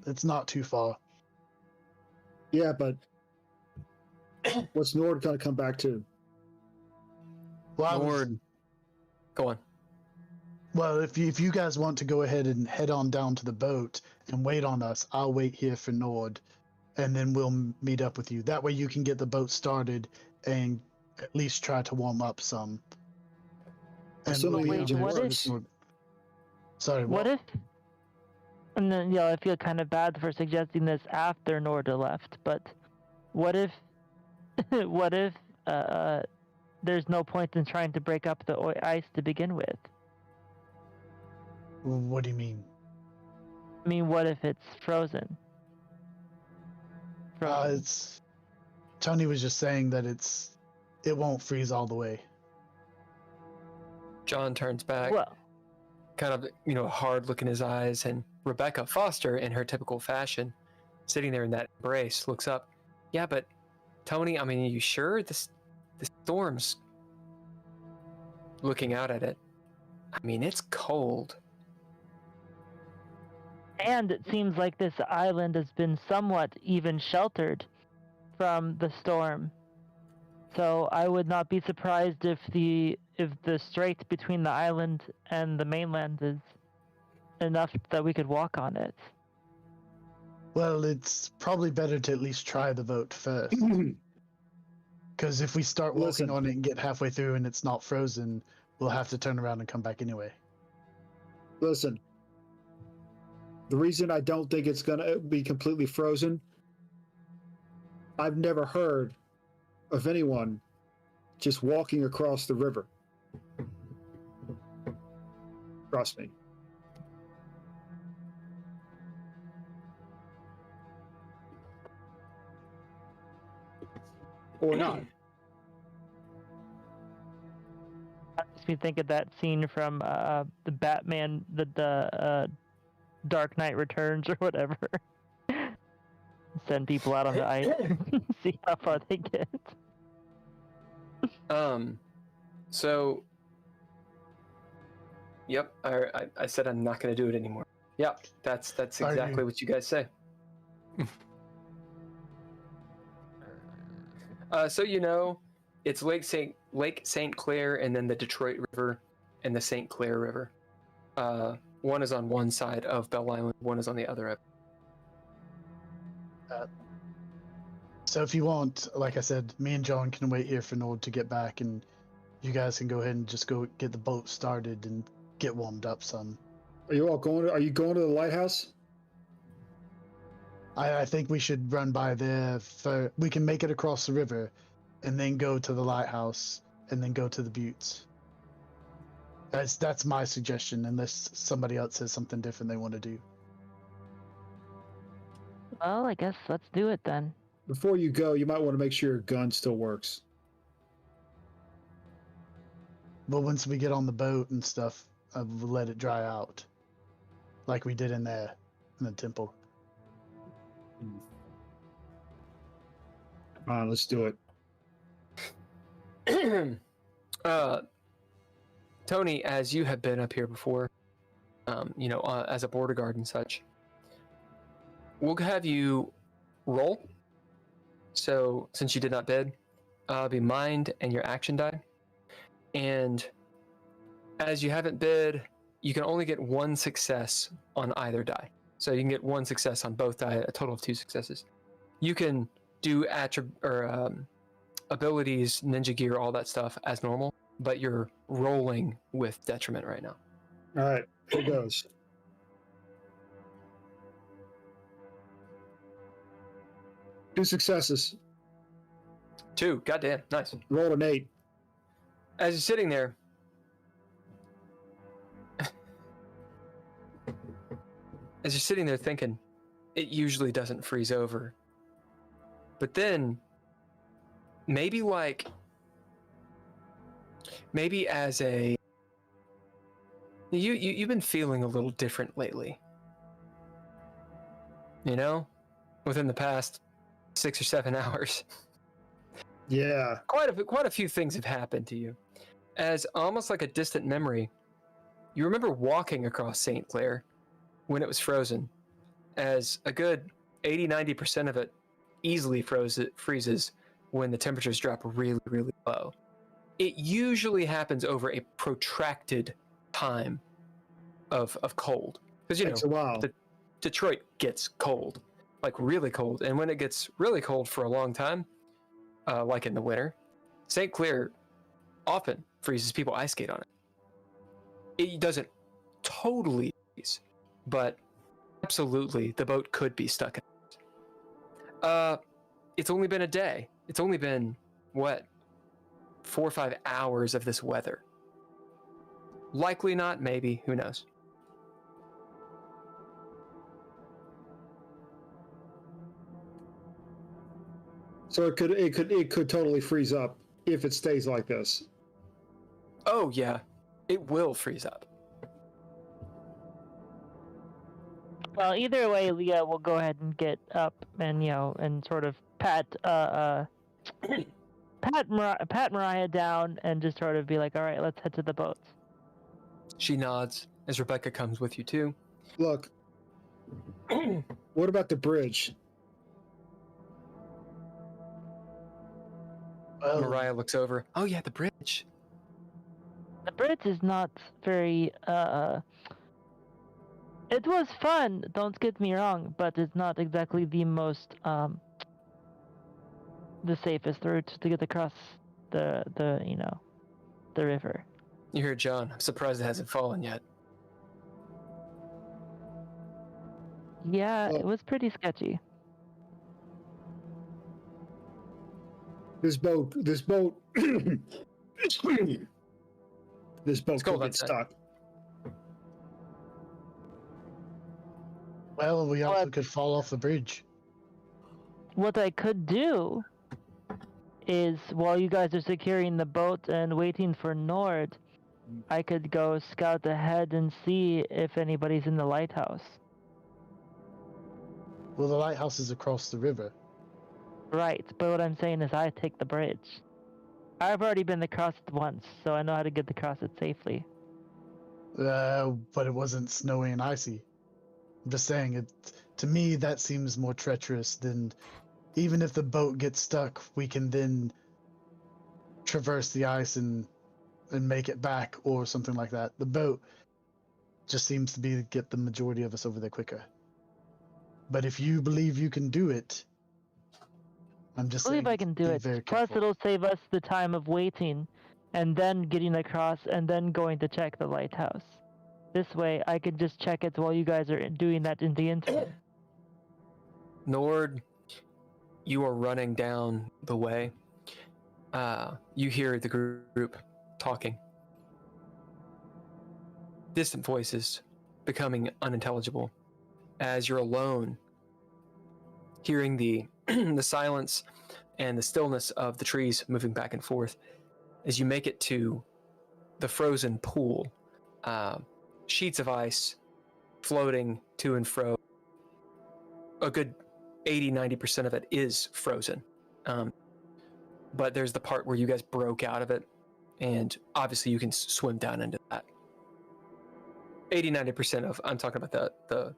S1: It's not too far.
S4: Yeah, but what's Nord gonna come back to?
S1: Well,
S2: Nord, go on.
S1: Well, if you guys want to go ahead and head on down to the boat and wait on us, I'll wait here for Nord, and then we'll meet up with you. That way you can get the boat started and at least try to warm up some. And
S4: So
S5: wait, what if?
S1: Sorry,
S5: What if? And then, I feel kind of bad for suggesting this after Norda left, but what if there's no point in trying to break up the ice to begin with.
S1: What do you mean?
S5: I mean, what if it's frozen?
S1: It's Tony was just saying that it won't freeze all the way.
S2: John turns back,
S5: Well,
S2: kind of, hard look in his eyes, and Rebecca Foster, in her typical fashion, sitting there in that embrace, looks up. Yeah, but Tony, I mean, are you sure the storm's looking out at it? I mean, it's cold.
S5: and it seems like this island has been somewhat even sheltered from the storm. So I would not be surprised if the strait between the island and the mainland is enough that we could walk on it.
S1: Well, it's probably better to at least try the boat first. Because if we start walking on it and get halfway through and it's not frozen, we'll have to turn around and come back anyway.
S4: Listen, the reason I don't think it's going to be completely frozen, I've never heard of anyone just walking across the river. Trust me. Or not.
S5: That makes me think of that scene from the Batman, the Dark Knight Returns or whatever. Send people out on the ice, see how far they get.
S2: So, yep, I said I'm not going to do it anymore. Yep, that's exactly what you guys say. So it's Lake St. Clair, and then the Detroit River and the St. Clair River. One is on one side of Belle Island, one is on the other.
S1: So if you want, like I said, me and John can wait here for Nord to get back, and you guys can go ahead and just go get the boat started and get warmed up some.
S4: Are you going to the lighthouse?
S1: I think we should run by there we can make it across the river and then go to the lighthouse and then go to the buttes. That's my suggestion, unless somebody else has something different they want to do.
S5: Well, I guess let's do it then.
S4: Before you go, you might want to make sure your gun still works.
S1: But once we get on the boat and stuff, we'll let it dry out. Like we did in the temple.
S4: Let's do it.
S2: Tony, as you have been up here before, as a border guard and such, we'll have you roll. So, since you did not bid, be mind and your action die. And as you haven't bid, you can only get one success on either die. So you can get one success on both die, a total of 2 successes. You can do abilities, ninja gear, all that stuff as normal, but you're rolling with detriment right now.
S4: All right, here goes. Two successes.
S2: 2, goddamn, nice.
S4: Rolled an 8.
S2: As you're sitting there, thinking, it usually doesn't freeze over. But then, maybe as a... You've been feeling a little different lately. Within the past 6 or 7 hours.
S4: Yeah.
S2: Quite a few things have happened to you. As almost like a distant memory, you remember walking across St. Clair when it was frozen, as a good 80-90% of it easily freezes when the temperatures drop really, really low. It usually happens over a protracted time of cold. Because,
S4: Takes a while.
S2: Detroit gets cold, like really cold. And when it gets really cold for a long time, like in the winter, St. Clair often freezes. People ice skate on it. It doesn't totally freeze, but absolutely the boat could be stuck in it. It's only been a day. It's only been, what, 4 or 5 hours of this weather. Likely not, maybe, who knows.
S4: So it could totally freeze up if it stays like this.
S2: Oh yeah, it will freeze up.
S5: Well, either way, Leah will go ahead and get up and and sort of pat Mariah down and just sort of be like, all right, let's head to the boats.
S2: She nods as Rebecca comes with you too.
S4: Look, what about the bridge?
S2: Mariah looks over. Oh yeah, the bridge.
S5: The bridge is not very it was fun, don't get me wrong, but it's not exactly the most the safest route to get across the river.
S2: You hear John. I'm surprised it hasn't fallen yet.
S5: Yeah, it was pretty sketchy.
S4: This boat this boat could get stuck.
S1: Well, we also could fall off the bridge.
S5: What I could do is, while you guys are securing the boat and waiting for Nord, I could go scout ahead and see if anybody's in the lighthouse.
S1: Well, the lighthouse is across the river.
S5: Right, but what I'm saying is I take the bridge. I've already been across it once, so I know how to get across it safely.
S1: But it wasn't snowy and icy. I'm just saying, to me, that seems more treacherous than... Even if the boat gets stuck, we can then traverse the ice and make it back or something like that. The boat just seems to be get the majority of us over there quicker. But if you believe you can do it, I'm just saying,
S5: I believe I can do it. Plus,
S1: careful.
S5: it'll save us the time of waiting and then getting across and then going to check the lighthouse. This way, I can just check it while you guys are doing that in the interim.
S2: Nord, you are running down the way. You hear the group talking. Distant voices becoming unintelligible as you're alone, hearing the the silence and the stillness of the trees moving back and forth. As you make it to the frozen pool, sheets of ice floating to and fro. A good 80-90% of it is frozen. But there's the part where you guys broke out of it, and obviously you can swim down into that. 80-90% of, I'm talking about the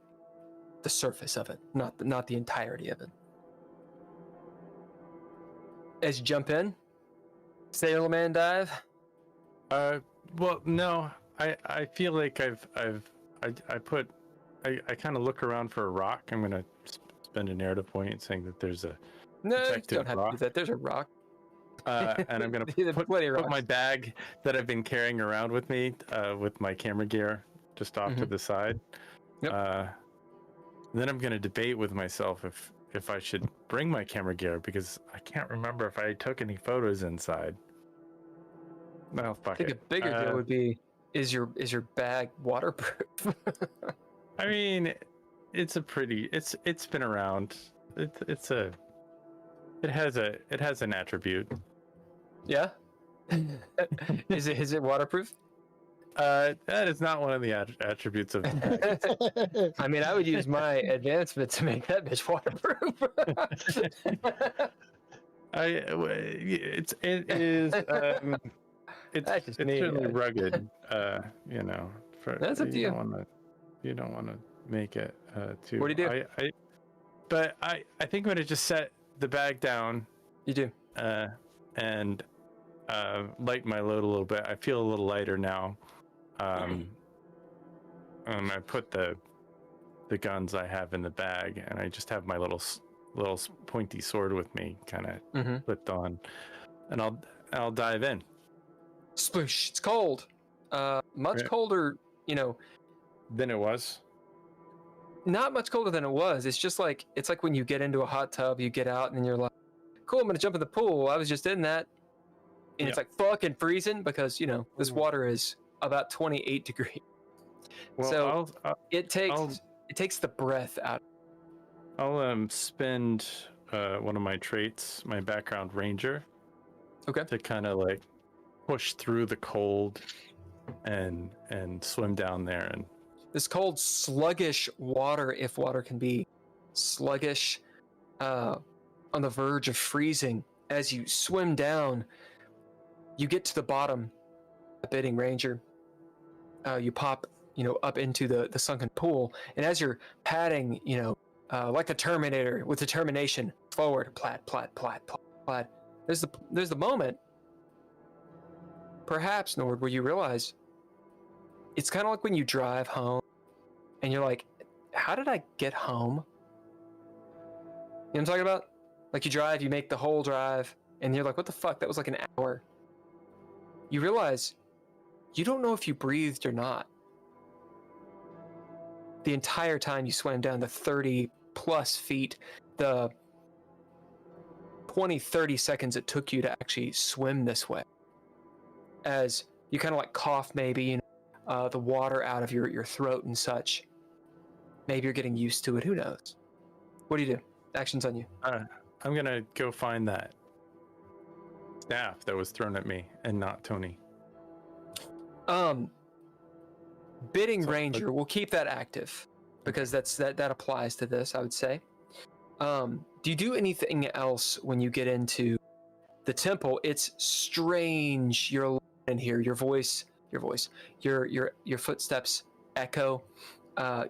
S2: surface of it, not the entirety of it. As you jump in, Sailor Man dive.
S3: Well, no. I feel like I kind of look around for a rock. I'm gonna spend a narrative point saying that there's a
S2: No, you
S3: protected
S2: don't have to
S3: rock.
S2: do that. There's a rock.
S3: And I'm gonna put my bag that I've been carrying around with me, with my camera gear, just off to the side.
S2: Yep.
S3: Then I'm gonna debate with myself if I should bring my camera gear, because I can't remember if I took any photos inside. No, fuck
S2: I think
S3: it.
S2: a bigger deal would be, is your bag waterproof?
S3: I mean, it's been around. It has an attribute.
S2: Yeah. Is it waterproof?
S3: That is not one of the attributes of.
S2: I mean, I would use my advancement to make that bitch waterproof.
S3: It is. It's really rugged.
S2: That's up to you.
S3: You don't want to make it too.
S2: What do you do?
S3: I think I'm gonna just set the bag down.
S2: You do.
S3: And lighten my load a little bit. I feel a little lighter now. I put the guns I have in the bag, and I just have my little pointy sword with me, kind of flipped on, and I'll dive in.
S2: Sploosh! It's cold. Much colder,
S3: than it was.
S2: Not much colder than it was. It's just like when you get into a hot tub, you get out, and then you're like, "Cool, I'm gonna jump in the pool. I was just in that." and it's like fucking freezing because this water is about 28 degrees.
S3: Well,
S2: So
S3: I'll
S2: it takes the breath out.
S3: I'll spend one of my traits, my background ranger,
S2: Okay.
S3: to kind of like push through the cold and swim down there. And
S2: This cold, sluggish water, if water can be sluggish, on the verge of freezing. As you swim down, you get to the bottom, a bidding ranger. You pop, up into the sunken pool, and as you're padding, like the Terminator with determination, forward, plat, plat, plat, plat, plat. There's the moment, perhaps, Nord, where you realize it's kind of like when you drive home, and you're like, "How did I get home?" You know what I'm talking about? Like you drive, you make the whole drive, and you're like, "What the fuck? That was like an hour." You realize you don't know if you breathed or not. The entire time you swam down the 30 plus feet, the 20, 30 seconds it took you to actually swim this way. As you kind of like cough maybe, the water out of your throat and such. Maybe you're getting used to it, who knows? What do you do? Action's on you.
S3: I'm gonna go find that staff that was thrown at me and not Tony.
S2: Bidding ranger, we'll keep that active because that applies to this, I would say. Do you do anything else when you get into the temple? It's strange. You're alone in here. Your footsteps echo.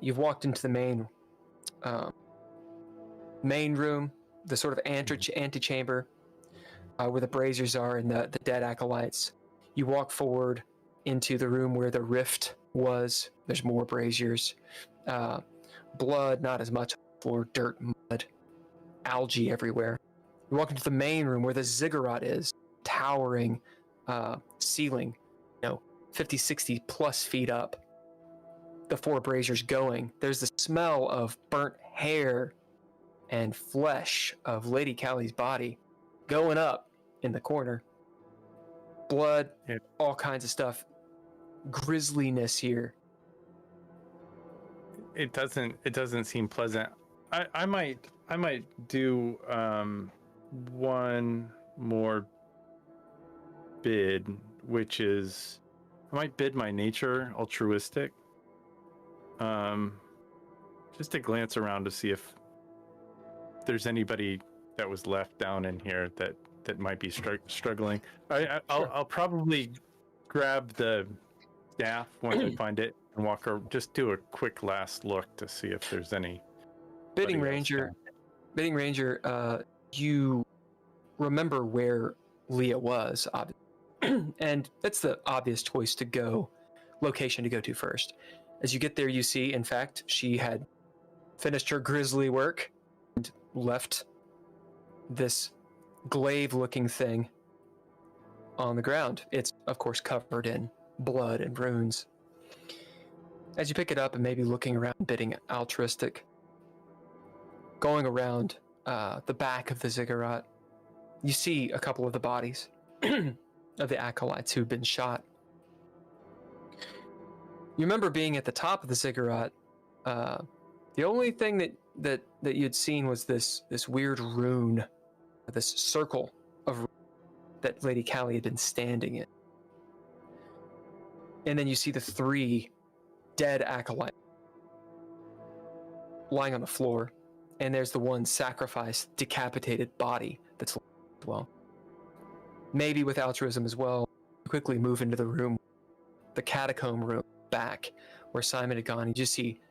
S2: You've walked into the main room, the sort of antechamber where the braziers are and the dead acolytes. You walk forward into the room where the rift was. There's more braziers. Blood, not as much, floor, dirt, mud, algae everywhere. You walk into the main room where the ziggurat is, towering ceiling, 50, 60 plus feet up. The 4 braziers going. There's the smell of burnt hair and flesh of Lady Callie's body going up in the corner. Blood, all kinds of stuff. Grisliness here.
S3: It doesn't seem pleasant. I might do one more bid, which is I might bid my nature altruistic. Just to glance around to see if there's anybody that was left down in here that might be struggling. I'll probably grab the staff once I find it and walk or just do a quick last look to see if there's any.
S2: Bidding ranger, you remember where Leah was, and that's the obvious location to go to first. As you get there, you see, in fact, she had finished her grisly work and left this glaive-looking thing on the ground. It's, of course, covered in blood and runes. As you pick it up and maybe looking around, bidding altruistic, going around the back of the ziggurat, you see a couple of the bodies of the acolytes who've been shot. You remember being at the top of the ziggurat. The only thing that you'd seen was this weird rune, this circle of that Lady Callie had been standing in. And then you see the 3 dead acolytes lying on the floor, and there's the one sacrificed, decapitated body that's well. Maybe with altruism as well, you quickly move into the room, the catacomb room back where Simon had gone. You just see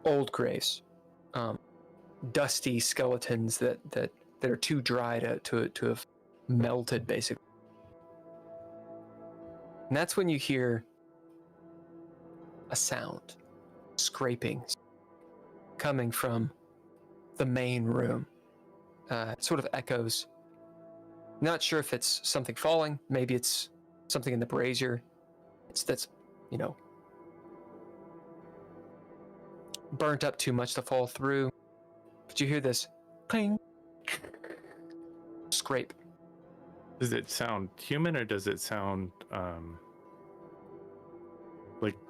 S2: old graves, dusty skeletons that are too dry to have melted, basically. And that's when you hear a sound, scraping, coming from the main room. It sort of echoes. Not sure if it's something falling. Maybe it's something in the brazier. That's burnt up too much to fall through. But you hear this cling, scrape.
S3: Does it sound human or does it sound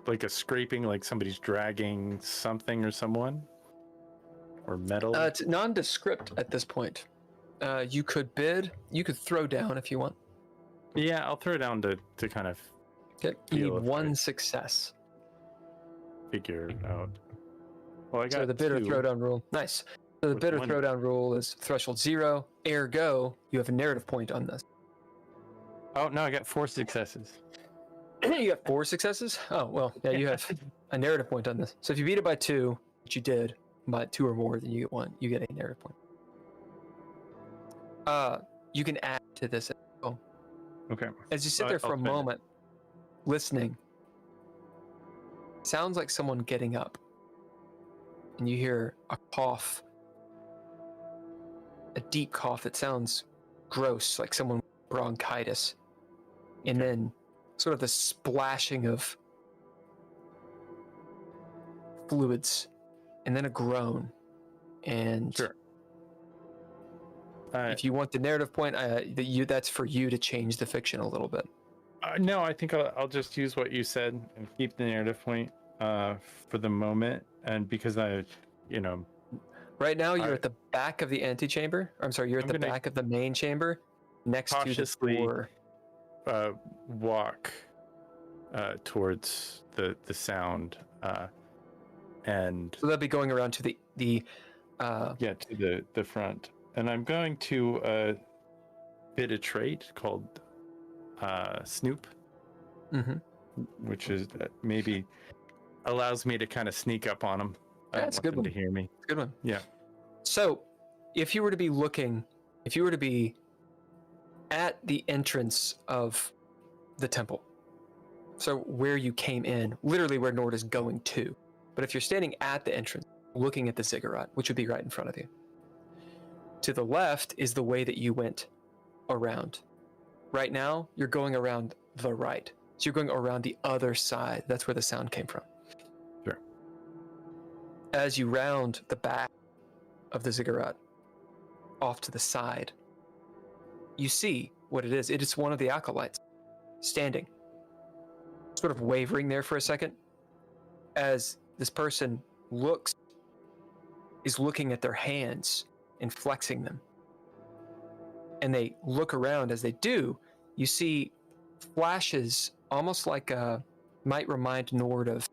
S3: like a scraping, like somebody's dragging something or someone? Or metal?
S2: It's nondescript at this point. You could bid. You could throw down if you want.
S3: Yeah, I'll throw down to kind of
S2: Okay. You
S3: Feel
S2: need
S3: if
S2: one
S3: I-
S2: success.
S3: figure out. Well, I got
S2: So the bid or
S3: 2.
S2: throwdown rule. Nice. So the
S3: With
S2: bid or
S3: one-
S2: throwdown rule is threshold 0. Ergo, you have a narrative point on this.
S3: Oh no, I got 4 successes.
S2: You have 4 successes? Oh, well, yeah, you have a narrative point on this. So if you beat it by 2, which you did, by 2 or more, then you get 1. You get a narrative point. You can add to this.
S3: Okay.
S2: As you sit there for
S3: I'll
S2: a
S3: spend it.
S2: moment, listening, sounds like someone getting up. And you hear a cough, a deep cough that sounds gross, like someone with bronchitis. And then sort of the splashing of fluids, and then a groan. And
S3: Sure.
S2: if you want the narrative point, that's for you to change the fiction a little bit.
S3: No, I think I'll just use what you said and keep the narrative point for the moment. And because
S2: Right now, you're
S3: I-
S2: at the back of the antechamber. I'm sorry, you're at
S3: I'm
S2: the
S3: gonna
S2: back of the main chamber, next to the
S3: cautiously
S2: door.
S3: walk towards the sound and
S2: So they'll be going around to the
S3: to the front. And I'm going to bid a trait called Snoop,
S2: Mhm.
S3: which is maybe allows me to kind of sneak up on them. I don't
S2: That's a
S3: want
S2: good
S3: them
S2: one.
S3: to hear me.
S2: Good one.
S3: Yeah.
S2: So, if you were to be at the entrance of the temple, so where you came in, literally where Nord is going to, but if you're standing at the entrance, looking at the ziggurat, which would be right in front of you, to the left is the way that you went around. Right now, you're going around the right. So you're going around the other side. That's where the sound came from.
S3: Sure.
S2: As you round the back of the ziggurat, off to the side, you see what it is. It is one of the acolytes standing, sort of wavering there for a second, as this person is looking at their hands and flexing them. And they look around. As they do, you see flashes, almost like might remind Nord of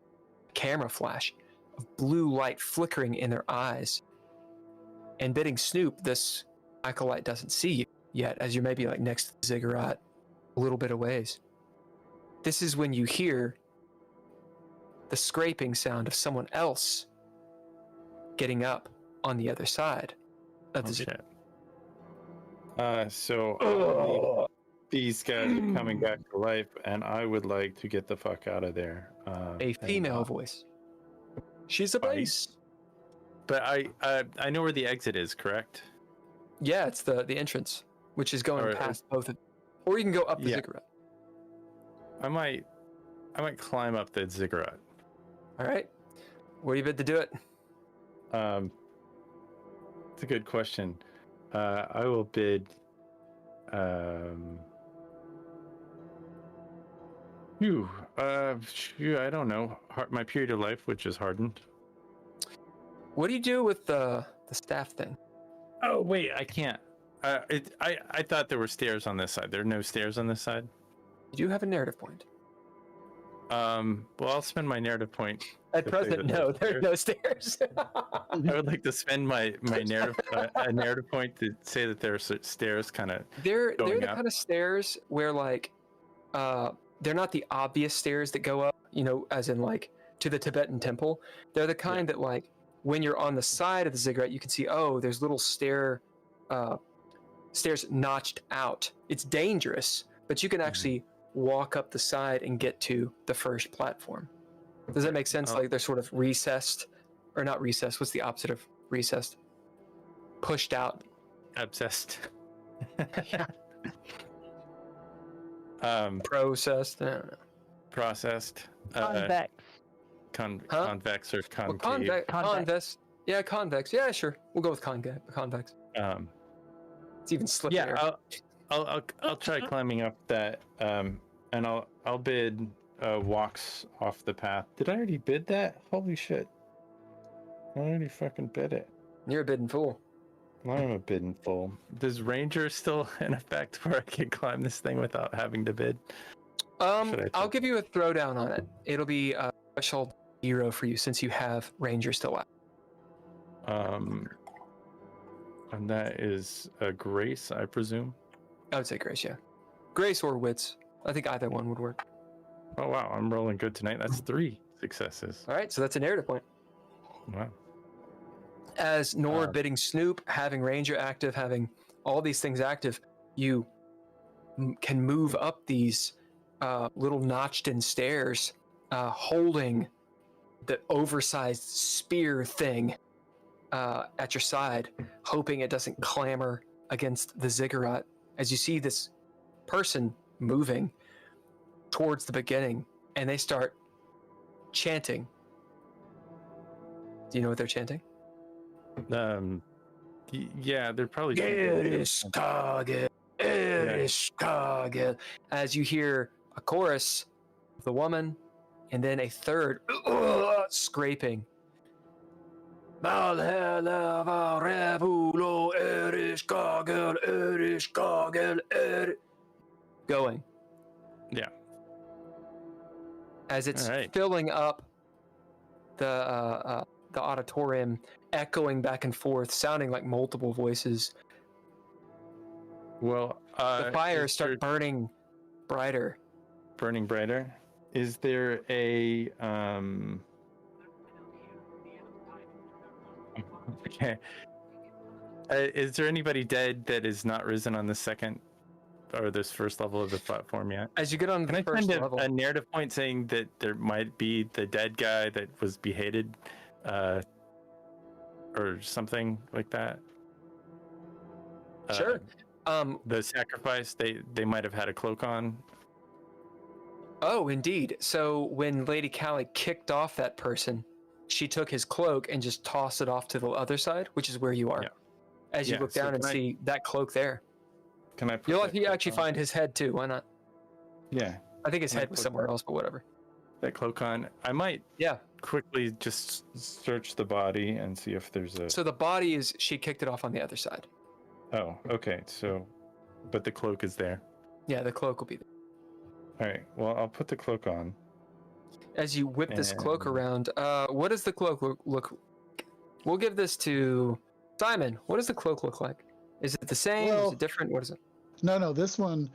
S2: camera flash, of blue light flickering in their eyes. And bidding Snoop, this acolyte doesn't see you yet, as you may be like next to the ziggurat, a little bit of ways. This is when you hear the scraping sound of someone else getting up on the other side of the ziggurat.
S3: So these guys are coming back to life, and I would like to get the fuck out of there.
S2: A female voice. She's a base.
S3: But I know where the exit is, correct?
S2: Yeah, it's the entrance, which is going past both of, or you can go up the ziggurat.
S3: I might climb up the ziggurat.
S2: All right. What do you bid to do it?
S3: It's a good question. I will bid. I don't know. My period of life, which is hardened.
S2: What do you do with the staff thing?
S3: Oh wait, I can't. I thought there were stairs on this side. There are no stairs on this side.
S2: You do have a narrative point.
S3: Well, I'll spend my narrative point.
S2: At
S3: to say
S2: present,
S3: that
S2: no,
S3: there's
S2: there are no stairs.
S3: I would like to spend my narrative a narrative point to say that there are stairs kind of.
S2: They're
S3: going
S2: the
S3: up.
S2: kind of stairs where like they're not the obvious stairs that go up, as in like to the Tibetan temple. They're the kind that like when you're on the side of the ziggurat, you can see, oh, there's little stairs notched out. It's dangerous, but you can actually walk up the side and get to the first platform. Does that make sense? Like they're sort of recessed, or not recessed. What's the opposite of recessed? Pushed out.
S3: Obsessed.
S2: Processed. I don't know.
S3: Processed.
S5: Convex.
S3: Convex or
S2: Well,
S3: concave.
S2: convex. Yeah, convex. Yeah, sure. We'll go with convex. It's even slippier.
S3: I'll try climbing up that, and I'll bid walks off the path. Did I already bid that? Holy shit! I already fucking bid it.
S2: You're a bidding fool.
S3: I'm a bidding fool. Does Ranger still in effect where I can climb this thing without having to bid?
S2: I'll give you a throwdown on it. It'll be a threshold 0 for you since you have Ranger still out.
S3: And that is a grace, I presume.
S2: I would say Grace, yeah. Grace or Wits. I think either one would work.
S3: Oh wow, I'm rolling good tonight. That's 3 successes.
S2: All right, so that's a narrative point.
S3: Wow.
S2: As Nor bidding Snoop, having Ranger active, having all these things active, you can move up these little notched-in stairs, holding the oversized spear thing at your side, hoping it doesn't clamor against the ziggurat. As you see this person moving towards the beginning, and they start chanting. Do you know what they're chanting?
S3: Yeah, they're probably.
S2: As you hear a chorus of the woman, and then a third scraping. Going.
S3: Yeah.
S2: As it's filling up the auditorium, echoing back and forth, sounding like multiple voices.
S3: Well,
S2: the fires start burning brighter.
S3: Burning brighter. Is there a Okay. Is there anybody dead that is not risen on the second or this first level of the platform yet?
S2: As you get on the first level,
S3: a narrative point saying that there might be the dead guy that was beheaded, or something like that?
S2: Sure.
S3: The sacrifice, they might have had a cloak on.
S2: Oh, indeed. So when Lady Callie kicked off that person, she took his cloak and just tossed it off to the other side, which is where you are. Yeah. As you look down and see that cloak there.
S3: Can I put
S2: You'll actually find his head too. Why not?
S3: Yeah.
S2: I think his head was somewhere else, but whatever.
S3: That cloak on. I might quickly just search the body and see if there's a...
S2: So the body is... She kicked it off on the other side.
S3: Oh, okay. So... But the cloak is there.
S2: Yeah, the cloak will be there.
S3: All right. Well, I'll put the cloak on. As
S2: you whip this cloak around, what does the cloak look? We'll give this to Simon. What does the cloak look like? Is it the same? Is it different? What is it?
S1: No. This one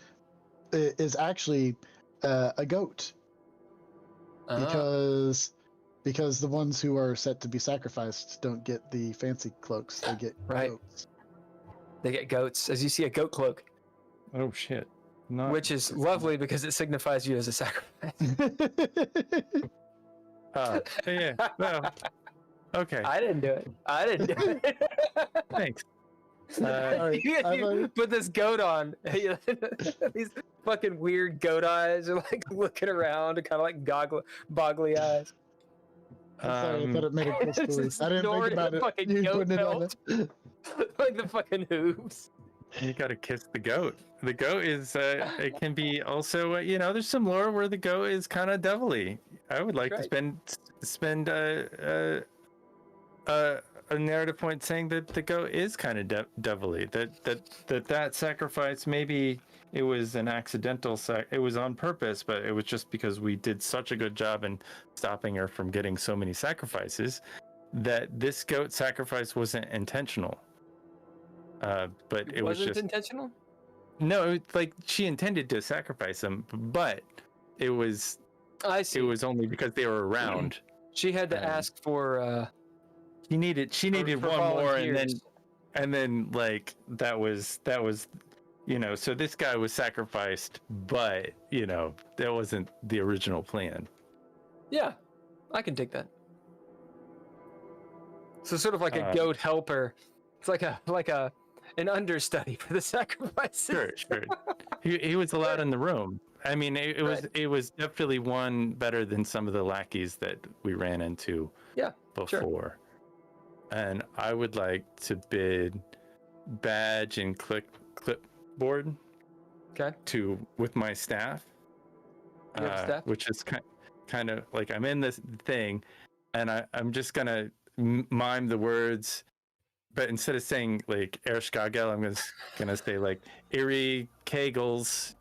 S1: is actually a goat. Because the ones who are set to be sacrificed don't get the fancy cloaks. They get goats.
S2: They get goats. As you see a goat cloak.
S3: Oh shit.
S2: Which is lovely because it signifies you as a sacrifice.
S3: Yeah. Well, okay.
S2: I didn't do it.
S3: Thanks.
S2: You put this goat on. These fucking weird goat eyes are like looking around, kind of like boggly eyes.
S1: I'm sorry, I thought it made a cool story. I didn't think about it. You putting it on it.
S2: Like the fucking hooves.
S3: You gotta kiss the goat. The goat is, it can be also, there's some lore where the goat is kind of devilly. I would like to spend a narrative point saying that the goat is kind of devilly. That sacrifice, maybe it was an accidental it was on purpose, but it was just because we did such a good job in stopping her from getting so many sacrifices that this goat sacrifice wasn't intentional. But it was just
S2: intentional.
S3: No, like she intended to sacrifice him, but it was.
S2: I see.
S3: It was only because they were around.
S2: She had to ask for.
S3: She needed one more, and then like that was. So this guy was sacrificed, but that wasn't the original plan.
S2: Yeah, I can take that. So sort of like a goat helper. It's like an understudy for the sacrifice.
S3: Sure. He was allowed in the room. I mean, it was definitely one better than some of the lackeys that we ran into before. Sure. And I would like to bid badge and clipboard.
S2: Okay.
S3: with my staff,
S2: You have a staff?
S3: which is kind of like I'm in this thing, and I'm just gonna mime the words, but instead of saying like Erskagel, I'm gonna say like Erie Kegels,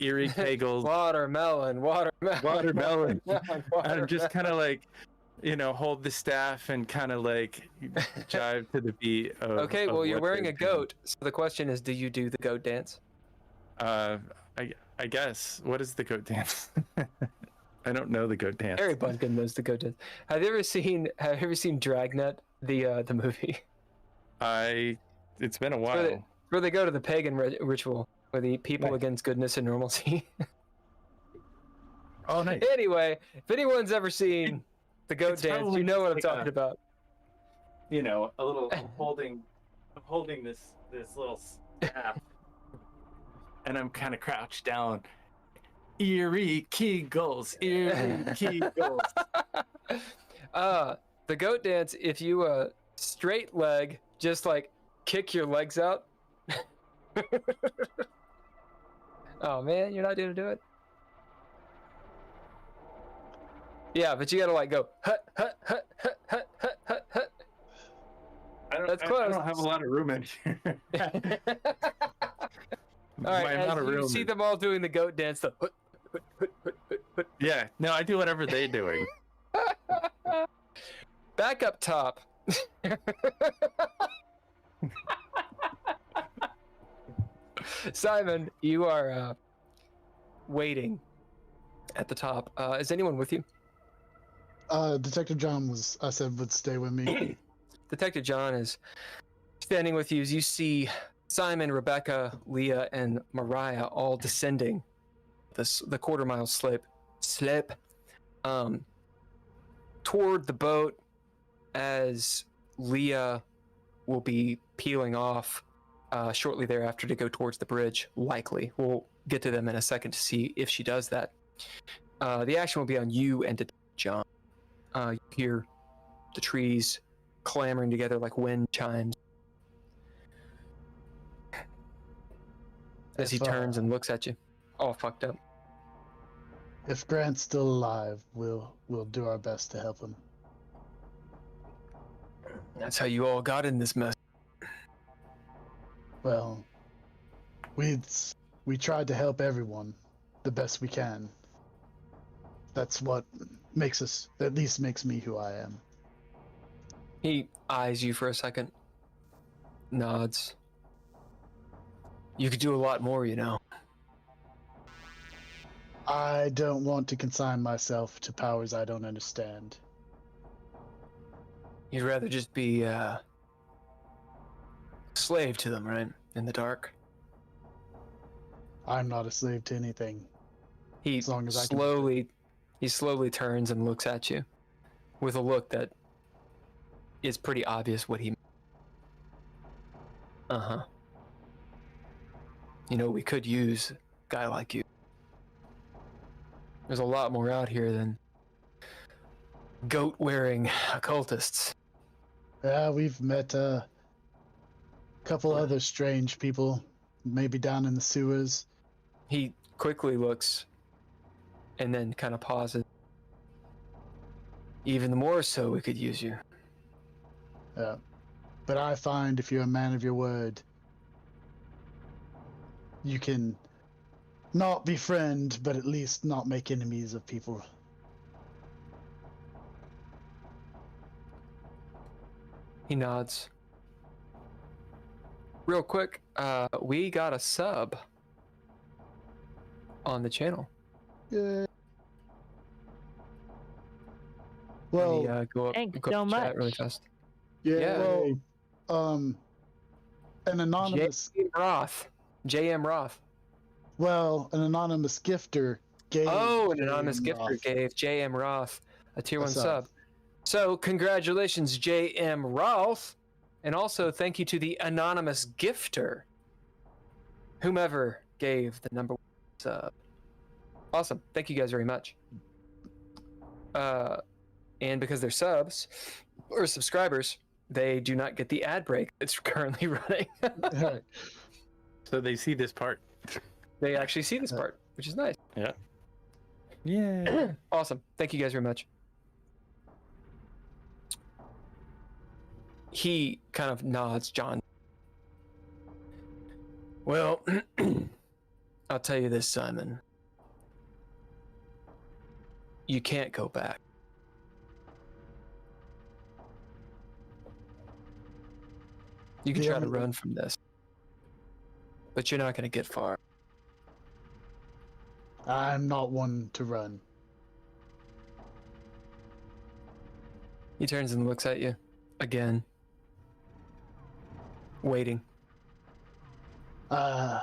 S2: Watermelon.
S3: watermelon. I'm just kind of like, hold the staff and kind of like jive to the beat.
S2: Okay, well, you're
S3: what
S2: wearing
S3: they're
S2: a goat, so the question is, do you do the goat dance?
S3: I guess. What is the goat dance? I don't know the goat dance.
S2: Harry Bunkum knows the goat dance. Have you ever seen Dragnet, the movie?
S3: It's been a while.
S2: Where they go to the pagan ritual, where they eat people against goodness and normalcy.
S3: Oh, nice.
S2: Anyway, if anyone's ever seen the goat dance, you know what I'm talking about.
S3: A little. I'm holding this little staff, and I'm kind of crouched down. Eerie Kegels.
S2: The goat dance. If you straight leg, just like kick your legs out. Oh man, you're not gonna do it. Yeah, but you gotta like go hut hut hut hut hut hut hut hut. That's close.
S3: I don't have a lot of room in here.
S2: All right, as you see them all doing the goat dance, the hut, hut, hut, hut, hut, hut.
S3: Yeah, no, I do whatever they're doing.
S2: Back up top. Simon, you are waiting at the top. Is anyone with you?
S1: Detective John would stay with me.
S2: Detective John is standing with you as you see Simon, Rebecca, Leah, and Mariah all descending the quarter-mile slip toward the boat, as Leah will be peeling off shortly thereafter to go towards the bridge, likely. We'll get to them in a second to see if she does that. The action will be on you and Detective John. You hear the trees clamoring together like wind chimes. As he turns and looks at you, all fucked up.
S1: If Grant's still alive, we'll do our best to help him.
S2: That's how you all got in this mess.
S1: Well, we tried to help everyone the best we can. That's what at least makes me who I am.
S2: He eyes you for a second, nods. You could do a lot more, you know.
S1: I don't want to consign myself to powers I don't understand.
S2: You'd rather just be a slave to them, right? In the dark.
S1: I'm not a slave to anything.
S2: He
S1: as long as I
S2: slowly turns and looks at you with a look that is pretty obvious what he. You know, we could use a guy like you. There's a lot more out here than goat-wearing occultists.
S1: Yeah, we've met a couple other strange people, maybe down in the sewers.
S2: He quickly looks and then kind of pauses. Even more so, we could use you.
S1: Yeah. But I find if you're a man of your word, you can not befriend, but at least not make enemies of people.
S2: He nods. Real quick, we got a sub on the channel.
S1: Yeah. Well,
S2: Let me, go up,
S5: thanks
S2: go
S5: so
S2: up the chat
S5: much.
S2: really fast.
S1: yeah. Well, an anonymous.
S2: JM Roth.
S1: Well, an anonymous gifter gave.
S2: Oh, an anonymous
S1: J.M.
S2: gifter
S1: Roth
S2: gave JM Roth a tier 1
S1: a
S2: sub. So, congratulations, JM Roth. And also, thank you to the anonymous gifter, whomever gave the number 1 sub. Awesome. Thank you guys very much. And because they're subs or subscribers, they do not get the ad break that's currently running.
S1: Right.
S3: So they see this part.
S2: They actually see this part, which is nice.
S3: Yeah. Yeah.
S2: Awesome. Thank you guys very much. He kind of nods, John. Well, I'll tell you this, Simon. You can't go back. You can try to run from this, but you're not going to get far.
S1: I'm not one to run.
S2: He turns and looks at you again, waiting.
S1: I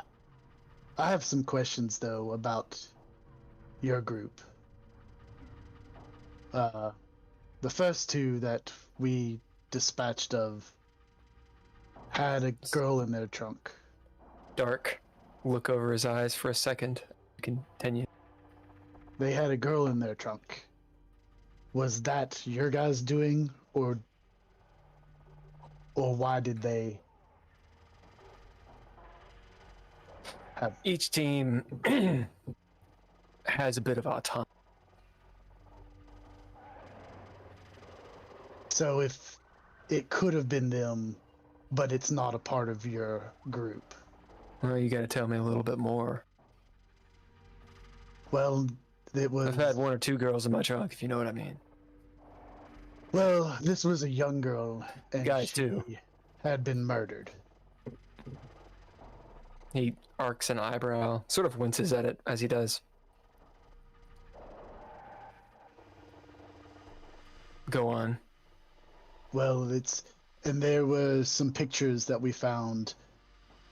S1: have some questions though about your group. The first two that we dispatched of had a girl in their trunk.
S2: Dark look over his eyes for a second. Continue.
S1: They had a girl in their trunk. Was that your guys' doing, or why did they have...
S2: Each team has a bit of autonomy.
S1: So if it could have been them, but it's not a part of your group.
S2: Well, you got to tell me a little bit more.
S1: Well, it was...
S2: I've had one or two girls in my trunk, if you know what I mean.
S1: Well, this was a young girl, and
S2: Guys,
S1: she
S2: too.
S1: had been murdered.
S2: He arcs an eyebrow, sort of winces at it as he does. Go on.
S1: Well, and there were some pictures that we found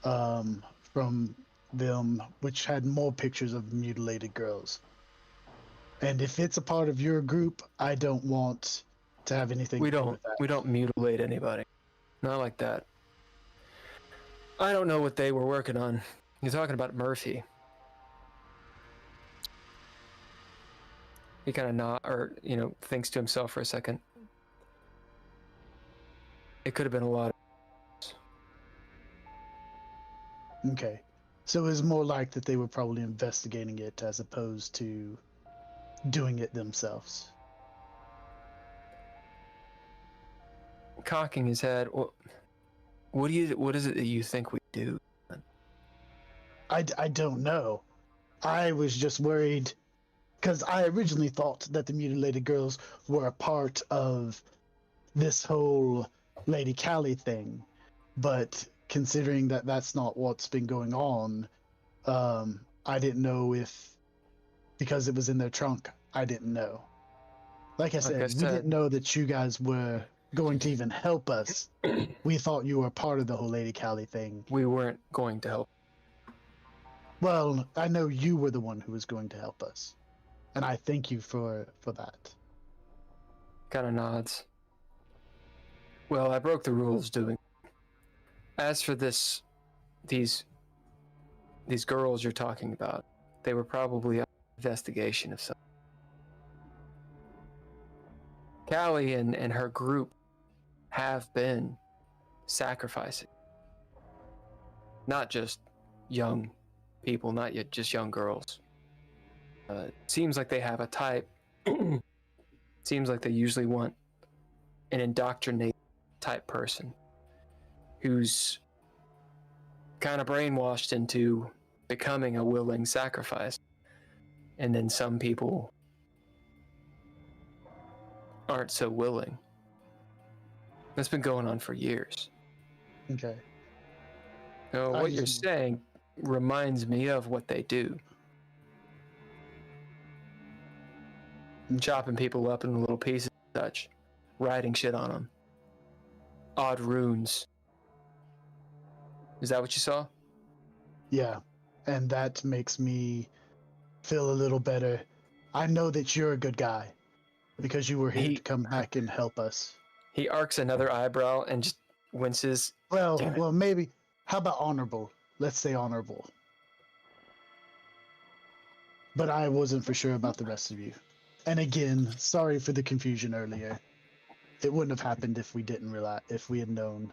S1: from them, which had more pictures of mutilated girls. And if it's a part of your group, I don't want to have anything to do with that.
S2: We don't mutilate anybody. Not like that. I don't know what they were working on. You're talking about Murphy. He kind of thinks to himself for a second. It could have been a lot.
S1: Okay. So it was more like that they were probably investigating it as opposed to doing it themselves.
S2: Cocking his head. What is it that you think we do?
S1: I don't know. I was just worried because I originally thought that the mutilated girls were a part of this whole Lady Callie thing, but considering that that's not what's been going on, I didn't know if, because it was in their trunk, I didn't know. Like I said, we didn't know that you guys were going to even help us. We thought you were part of the whole Lady Callie thing.
S2: We weren't going to help.
S1: Well, I know you were the one who was going to help us, and I thank you for that.
S2: Kind of nods. Well, I broke the rules doing. As for these girls you're talking about, they were probably an investigation of some. Callie and her group have been sacrificing. Not just young people, not yet just young girls. Seems like they have a type. Seems like they usually want an indoctrinated type person who's kind of brainwashed into becoming a willing sacrifice. And then some people aren't so willing. That's been going on for years.
S1: Okay.
S2: Now, what you're saying reminds me of what they do. Chopping people up in little pieces and such. Writing shit on them. Odd runes. Is that what you saw?
S1: Yeah, and that makes me feel a little better. I know that you're a good guy because you were here to come back and help us.
S2: He arcs another eyebrow and just winces.
S1: Well, maybe. How about honorable? Let's say honorable. But I wasn't for sure about the rest of you. And again, sorry for the confusion earlier. It wouldn't have happened if we didn't realize, if we had known.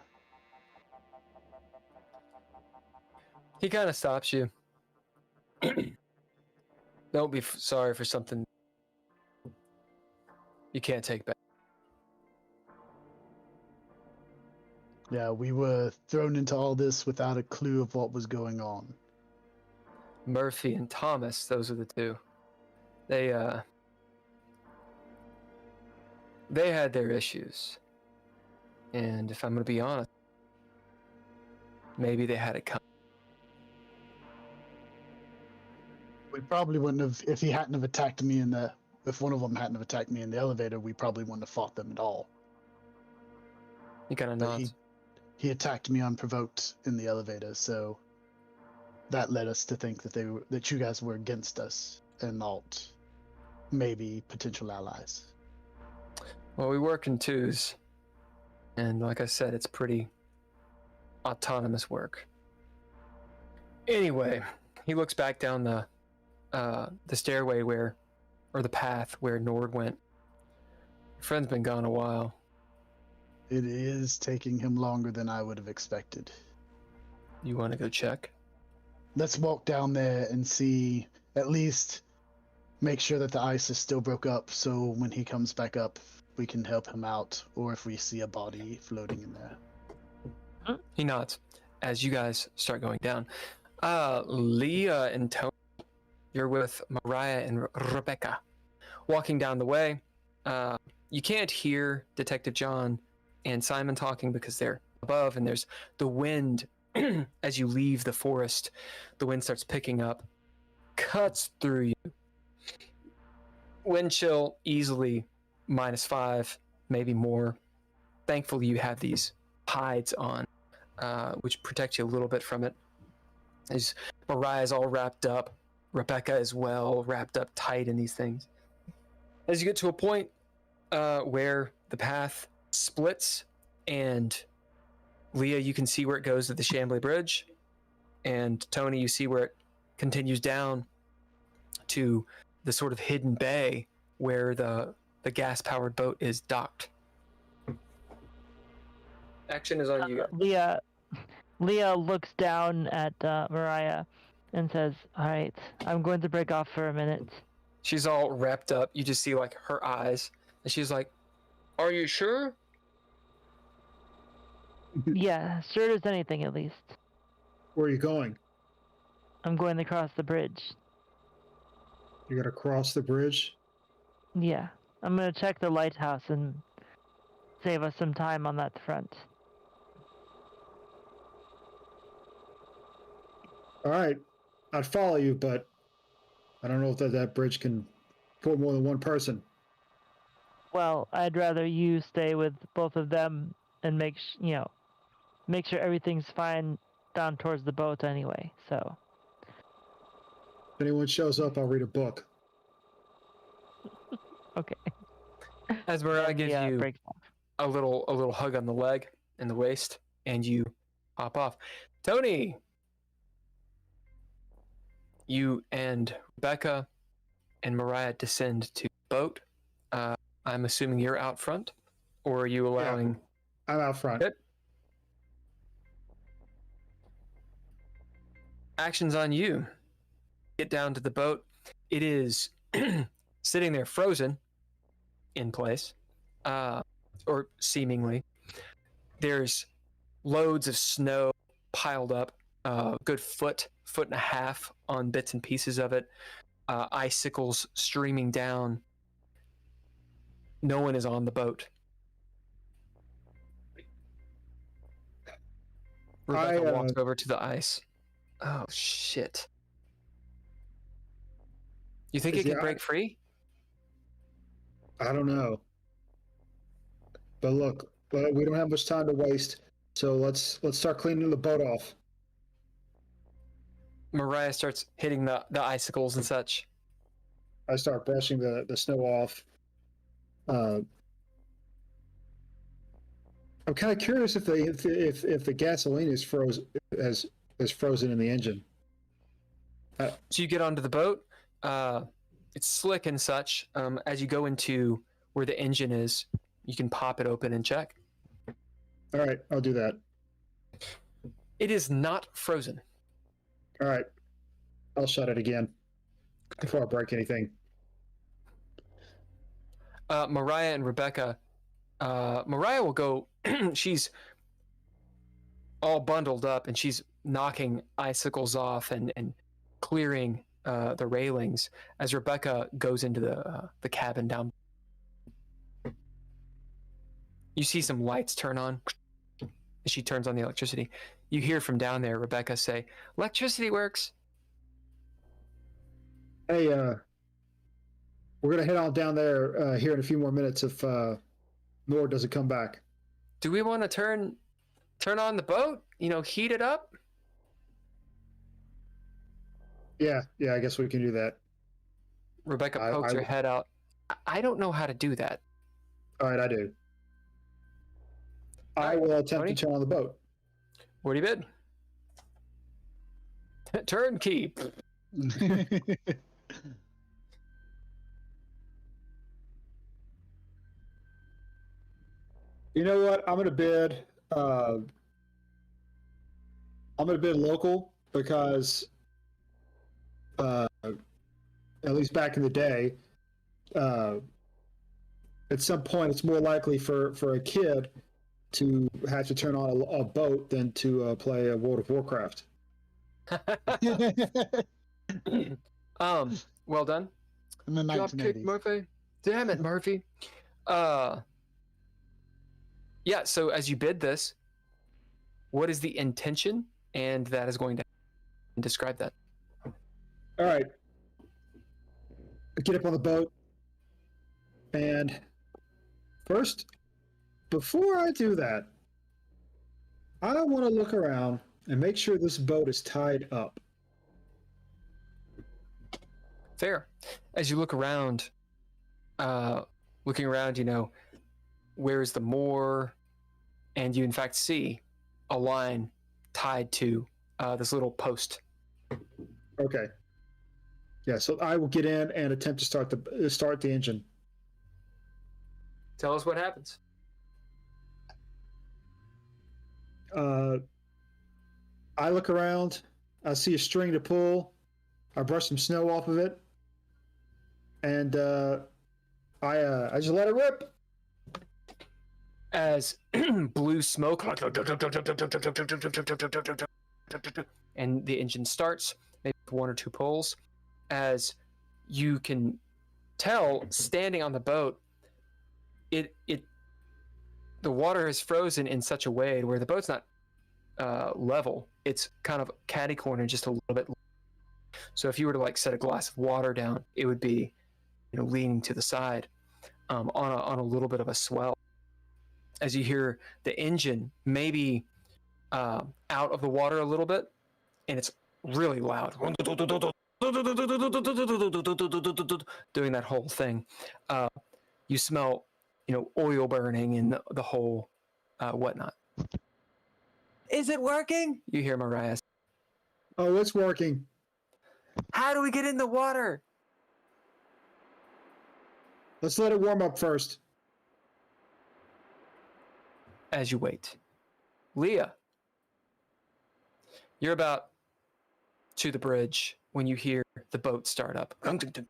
S2: He kind of stops you. Don't be sorry for something you can't take back.
S1: Yeah, we were thrown into all this without a clue of what was going on.
S2: Murphy and Thomas, those are the two. They had their issues. And if I'm going to be honest, maybe they had it coming.
S1: We probably wouldn't have, if he hadn't have attacked me if one of them hadn't have attacked me in the elevator, we probably wouldn't have fought them at all.
S2: He kind of
S1: But
S2: nods.
S1: he attacked me unprovoked in the elevator, so that led us to think that you guys were against us and not maybe potential allies.
S2: Well, we work in twos. And like I said, it's pretty autonomous work. Anyway, he looks back down the stairway or the path where Nord went. Your friend's been gone a while.
S1: It is taking him longer than I would have expected.
S2: You want to go check?
S1: Let's walk down there and see, at least make sure that the ice is still broke up, so when he comes back up, we can help him out, or if we see a body floating in there.
S2: He nods as you guys start going down. Leah and Tony, you're with Mariah and Rebecca. Walking down the way, you can't hear Detective John and Simon talking because they're above, and there's the wind. As you leave the forest, the wind starts picking up, cuts through you. Wind chill easily -5, maybe more. Thankfully, you have these hides on, which protect you a little bit from it. As Mariah's all wrapped up, Rebecca as well, wrapped up tight in these things. As you get to a point where the path splits, and Leah, you can see where it goes to the Chambly Bridge, and Tony, you see where it continues down to the sort of hidden bay where the gas-powered boat is docked. Action is on you.
S5: Leah looks down at Mariah and says, "All right, I'm going to break off for a minute."
S2: She's all wrapped up. You just see like her eyes, and she's like, "Are you sure?"
S5: Yeah, sure as anything, at least.
S4: Where are you going?
S5: I'm going to cross the bridge.
S4: You gotta cross the bridge?
S5: Yeah, I'm going to check the lighthouse and save us some time on that front.
S4: All right, I'd follow you, but I don't know if that bridge can put more than one person.
S5: Well, I'd rather you stay with both of them and make sure everything's fine down towards the boat anyway. So.
S4: If anyone shows up, I'll read a book.
S5: Okay.
S2: As Mariah gives you
S5: breaks off.
S2: a little hug on the leg and the waist, and you hop off. Tony, you and Rebecca and Mariah descend to the boat. I'm assuming you're out front, or are you allowing?
S4: Yeah, I'm out front.
S2: Good. Action's on you. Get down to the boat. It is sitting there frozen in place, or seemingly. There's loads of snow piled up, a good foot and a half on bits and pieces of it, icicles streaming down. No one is on the boat. Rebecca walks over to the ice. Oh, shit. You think it can break free?
S4: I don't know. But look, we don't have much time to waste, so let's start cleaning the boat off.
S2: Mariah starts hitting the icicles and such.
S4: I start brushing the snow off. I'm kind of curious if the gasoline is frozen in the engine.
S2: So you get onto the boat. It's slick and such. As you go into where the engine is, you can pop it open and check.
S4: All right, I'll do that.
S2: It is not frozen.
S4: All right. I'll shut it again before I break anything.
S2: Mariah and Rebecca. Mariah will go. She's all bundled up, and she's knocking icicles off and clearing the railings as Rebecca goes into the cabin down. You see some lights turn on as she turns on the electricity. You hear from down there Rebecca say, "Electricity works."
S4: Hey, we're gonna head on down there here in a few more minutes if Nord doesn't come back.
S2: Do we want to turn on the boat? Heat it up?
S4: Yeah, I guess we can do that.
S2: Rebecca pokes her head out. I don't know how to do that.
S4: All right, I do. I will attempt to turn on the boat.
S2: What do you bid? Turnkey.
S4: You know what? I'm gonna bid local because at least back in the day, at some point it's more likely for a kid to have to turn on a boat than to play a World of Warcraft.
S2: Well done.
S1: In the
S2: Dropkick
S1: 1980s.
S2: Murphy. Damn it, Murphy. Yeah, so as you bid this, what is the intention? And that is going to describe that.
S4: All right. I get up on the boat, and first, before I do that, I want to look around and make sure this boat is tied up.
S2: Fair. As you look around, where's the moor? And you in fact see a line tied to this little post.
S4: Okay. Yeah, so I will get in and attempt to start the engine.
S2: Tell us what happens.
S4: I look around. I see a string to pull. I brush some snow off of it, and I just let it rip.
S2: As blue smoke and the engine starts, maybe with one or two pulls, as you can tell, standing on the boat, the water is frozen in such a way where the boat's not level. It's kind of catty corner, just a little bit. So if you were to set a glass of water down, it would be, leaning to the side on a little bit of a swell. As you hear the engine maybe out of the water a little bit, and it's really loud, doing that whole thing. You smell, oil burning in the whole whatnot. Is it working? You hear Mariah.
S4: Oh, it's working.
S2: How do we get in the water?
S4: Let's let it warm up first.
S2: As you wait, Leah, you're about to the bridge when you hear the boat start up, and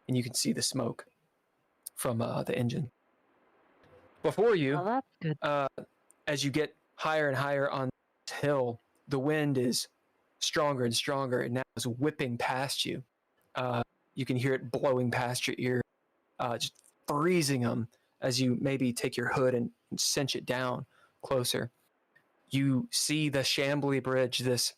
S2: you can see the smoke from the engine. Before you,
S5: Oh, that's good.
S2: as you get higher and higher on this hill, the wind is stronger and stronger, and now is whipping past you. You can hear it blowing past your ear, just freezing them as you maybe take your hood and cinch it down closer. You see the shambly bridge, this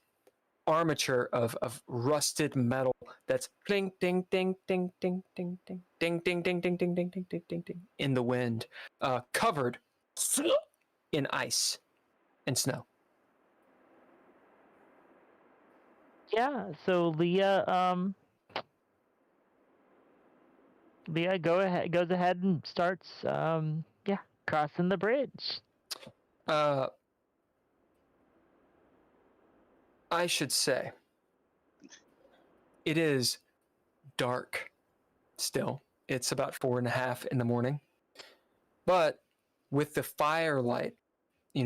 S2: armature of rusted metal that's ding ding ding ding ding ding ding ding ding ding ding ding ding ding ding ding ding in the wind, covered in ice and snow.
S5: Yeah, so Leah goes ahead and starts crossing the bridge.
S2: I should say it is dark still. It's about 4:30 in the morning, but with the firelight,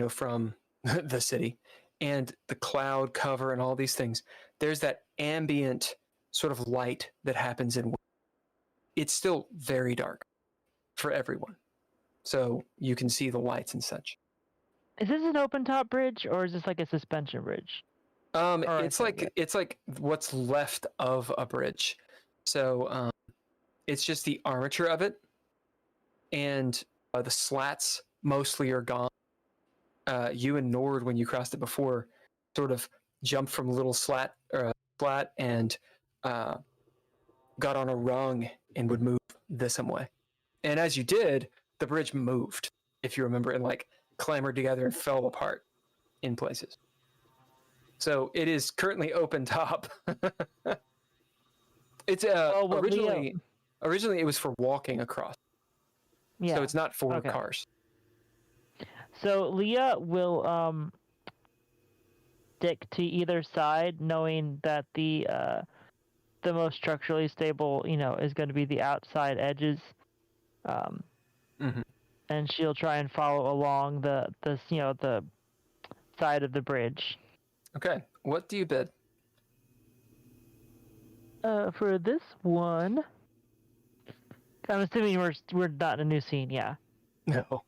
S2: from the city, and the cloud cover and all these things, there's that ambient sort of light that happens in. It's still very dark for everyone, so you can see the lights and such.
S5: Is this an open top bridge or is this like a suspension bridge?
S2: It's like what's left of a bridge. So it's just the armature of it, and the slats mostly are gone. You and Nord, when you crossed it before, sort of jumped from a little flat and got on a rung and would move this way. And as you did, the bridge moved, if you remember, and like clambered together and fell apart in places. So it is currently open top. It's originally it was for walking across.
S5: Yeah.
S2: So it's not for cars.
S5: So Leah will stick to either side, knowing that the most structurally stable, is going to be the outside edges. And she'll try and follow along the side of the bridge.
S2: Okay. What do you bid?
S5: For this one, I'm assuming we're not in a new scene, yeah.
S2: No.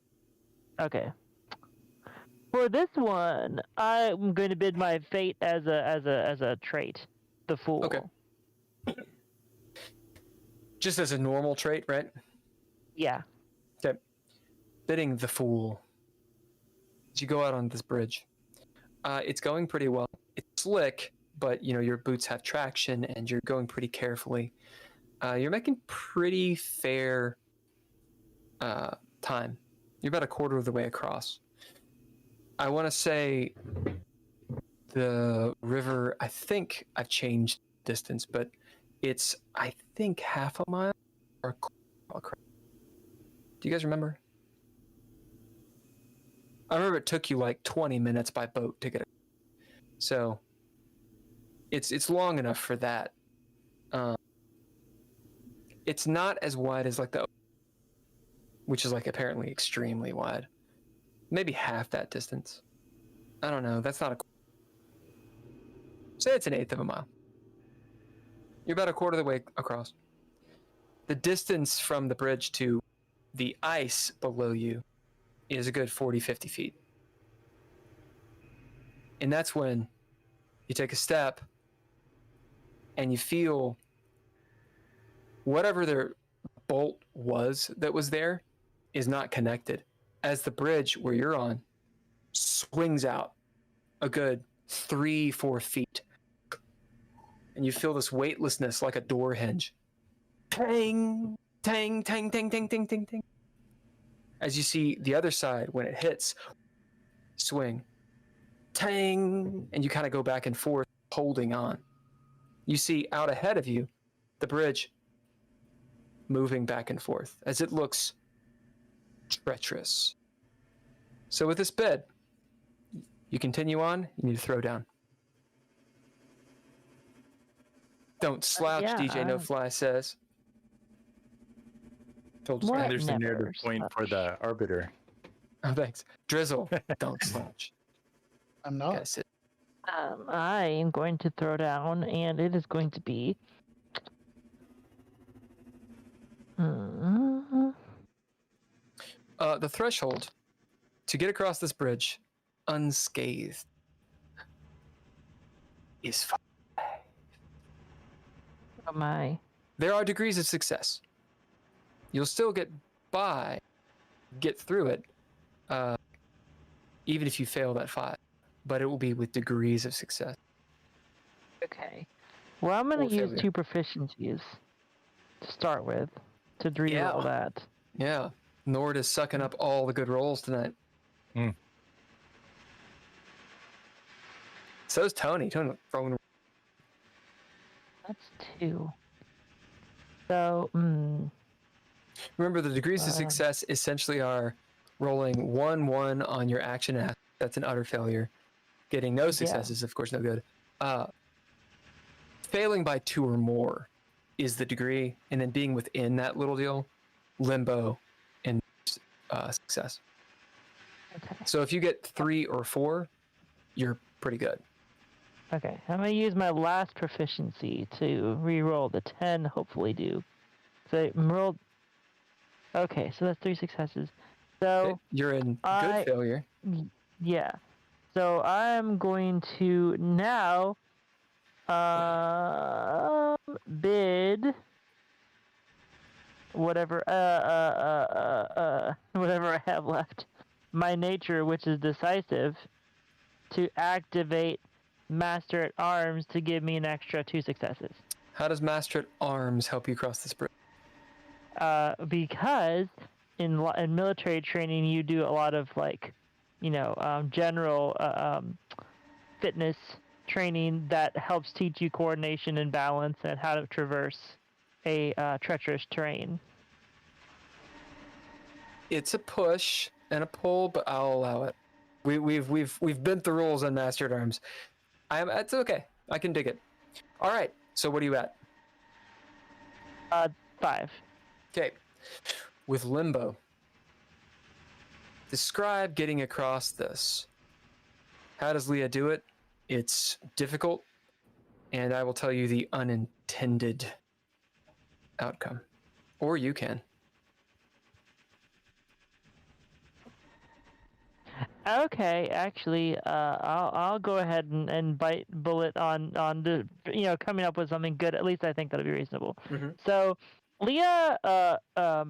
S5: Okay. For this one, I'm going to bid my fate as a trait, the Fool.
S2: Okay. Just as a normal trait, right?
S5: Yeah.
S2: Okay. Bidding the Fool. As you go out on this bridge, it's going pretty well. It's slick, but your boots have traction, and you're going pretty carefully. You're making pretty fair time. You're about a quarter of the way across. I want to say the river, I think I've changed distance, but it's, I think, half a mile or a quarter. Do you guys remember? I remember it took you like 20 minutes by boat to get it. So it's long enough for that. It's not as wide as like which is like apparently extremely wide. Maybe half that distance. I don't know. That's not say it's an eighth of a mile. You're about a quarter of the way across. The distance from the bridge to the ice below you is a good 40, 50 feet. And that's when you take a step and you feel whatever their bolt was that was there is not connected, as the bridge where you're on swings out a good 3-4 feet. And you feel this weightlessness like a door hinge. Tang, tang, tang, tang, tang, tang, tang, tang. As you see the other side, when it hits, swing. Tang, and you kind of go back and forth, holding on. You see out ahead of you, the bridge moving back and forth as it looks treacherous. So with this bid, you continue on, you need to throw down. Don't slouch, DJ No Fly says.
S3: And there's a narrative point for the arbiter.
S2: Oh, thanks. Drizzle, don't slouch.
S1: I'm not.
S5: I am going to throw down, and it is going to be...
S2: The threshold to get across this bridge unscathed is 5.
S5: Oh my.
S2: There are degrees of success. You'll still get through it, even if you fail that 5. But it will be with degrees of success.
S5: Okay. Well, I'm going to use 2 proficiencies to start with to re-roll that.
S2: Yeah. Nord is sucking up all the good rolls tonight. So's Tony. Tony throwing.
S5: That's 2. So,
S2: Remember, the degrees of success essentially are rolling 1-1 on your action. That's an utter failure. Getting no successes, of course, no good. Failing by 2 or more is the degree, and then being within that little deal, limbo, and success.
S5: Okay.
S2: So if you get 3 or 4, you're pretty good.
S5: Okay, I'm gonna use my last proficiency to re-roll the 10. Hopefully, do. So rolled. Okay, so that's 3 successes. So
S2: Okay, you're in good failure.
S5: Yeah. So I'm going to now bid whatever whatever I have left. My nature, which is decisive, to activate Master at Arms to give me an extra 2 successes.
S2: How does Master at Arms help you cross this bridge?
S5: Because in military training, you do a lot of general fitness training that helps teach you coordination and balance and how to traverse a treacherous terrain.
S2: It's a push and a pull, but I'll allow it. We've bent the rules on Master at Arms. It's okay. I can dig it. All right. So what are you at?
S5: 5.
S2: Okay. With Limbo, describe getting across this. How does Leah do it? It's difficult, and I will tell you the unintended outcome. Or you can.
S5: Okay, actually, I'll go ahead and bite bullet on the coming up with something good. At least I think that'll be reasonable.
S2: Mm-hmm.
S5: So Leah,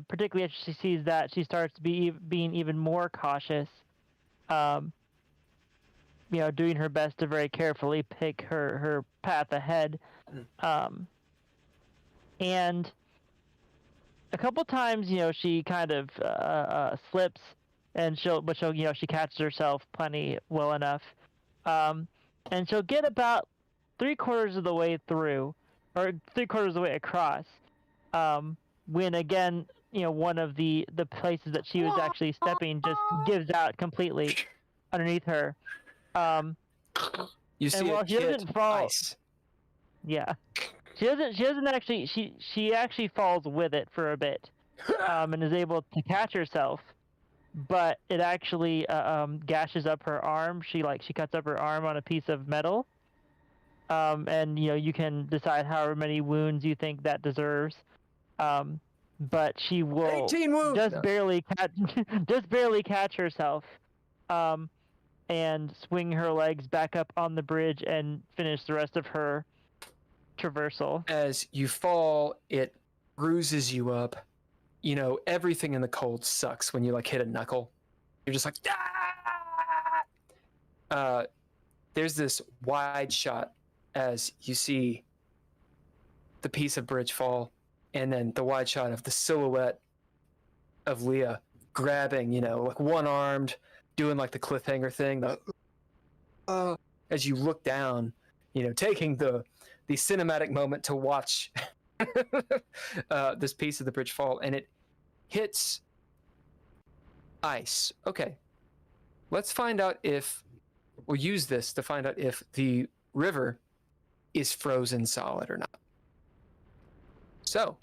S5: particularly as she sees that, she starts to being even more cautious. Doing her best to very carefully pick her path ahead. And a couple times, she kind of slips, and she catches herself plenty well enough. And she'll get about 3/4 of the way through, or 3/4 of the way across, when again, one of the places that she was actually stepping just gives out completely underneath her.
S2: You see a kid ice.
S5: Yeah. She doesn't actually, she actually falls with it for a bit, and is able to catch herself, but it actually gashes up her arm. She cuts up her arm on a piece of metal, and you can decide however many wounds you think that deserves, but she will
S2: 18 wounds!
S5: just barely catch herself, and swing her legs back up on the bridge and finish the rest of her traversal.
S2: As you fall, it bruises you up. Everything in the cold sucks when you hit a knuckle. You're just like, ah! There's this wide shot as you see the piece of bridge fall, and then the wide shot of the silhouette of Leah grabbing, one-armed, doing the cliffhanger thing. As you look down, taking the cinematic moment to watch this piece of the bridge fall, and it hits ice. Okay, let's find out we'll use this to find out if the river is frozen solid or not. So,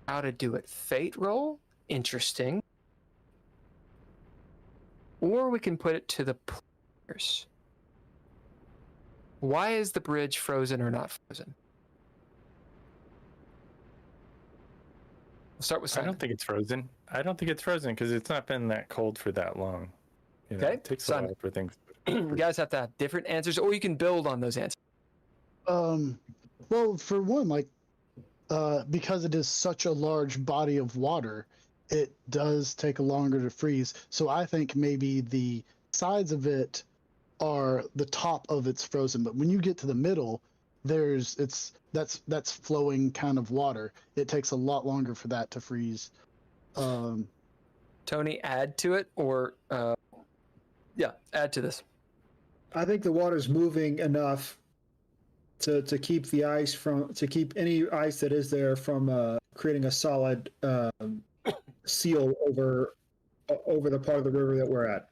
S2: how to do it? Fate roll? Interesting. Or we can put it to the players. Why is the bridge frozen or not frozen? We'll start with Simon.
S3: I don't think it's frozen. I don't think it's frozen because it's not been that cold for that long.
S2: Okay,
S3: it takes
S2: Simon.
S3: a while for things.
S2: You guys have to have different answers, or you can build on those answers.
S1: Well, for one, because it is such a large body of water, it does take longer to freeze. So I think maybe the sides of it are the top of it's frozen, but when you get to the middle, that's flowing kind of water. It takes a lot longer for that to freeze.
S2: Tony, add to it, or add to this.
S4: I think the water's moving enough to keep the ice to keep any ice that is there from creating a solid seal over the part of the river that we're at.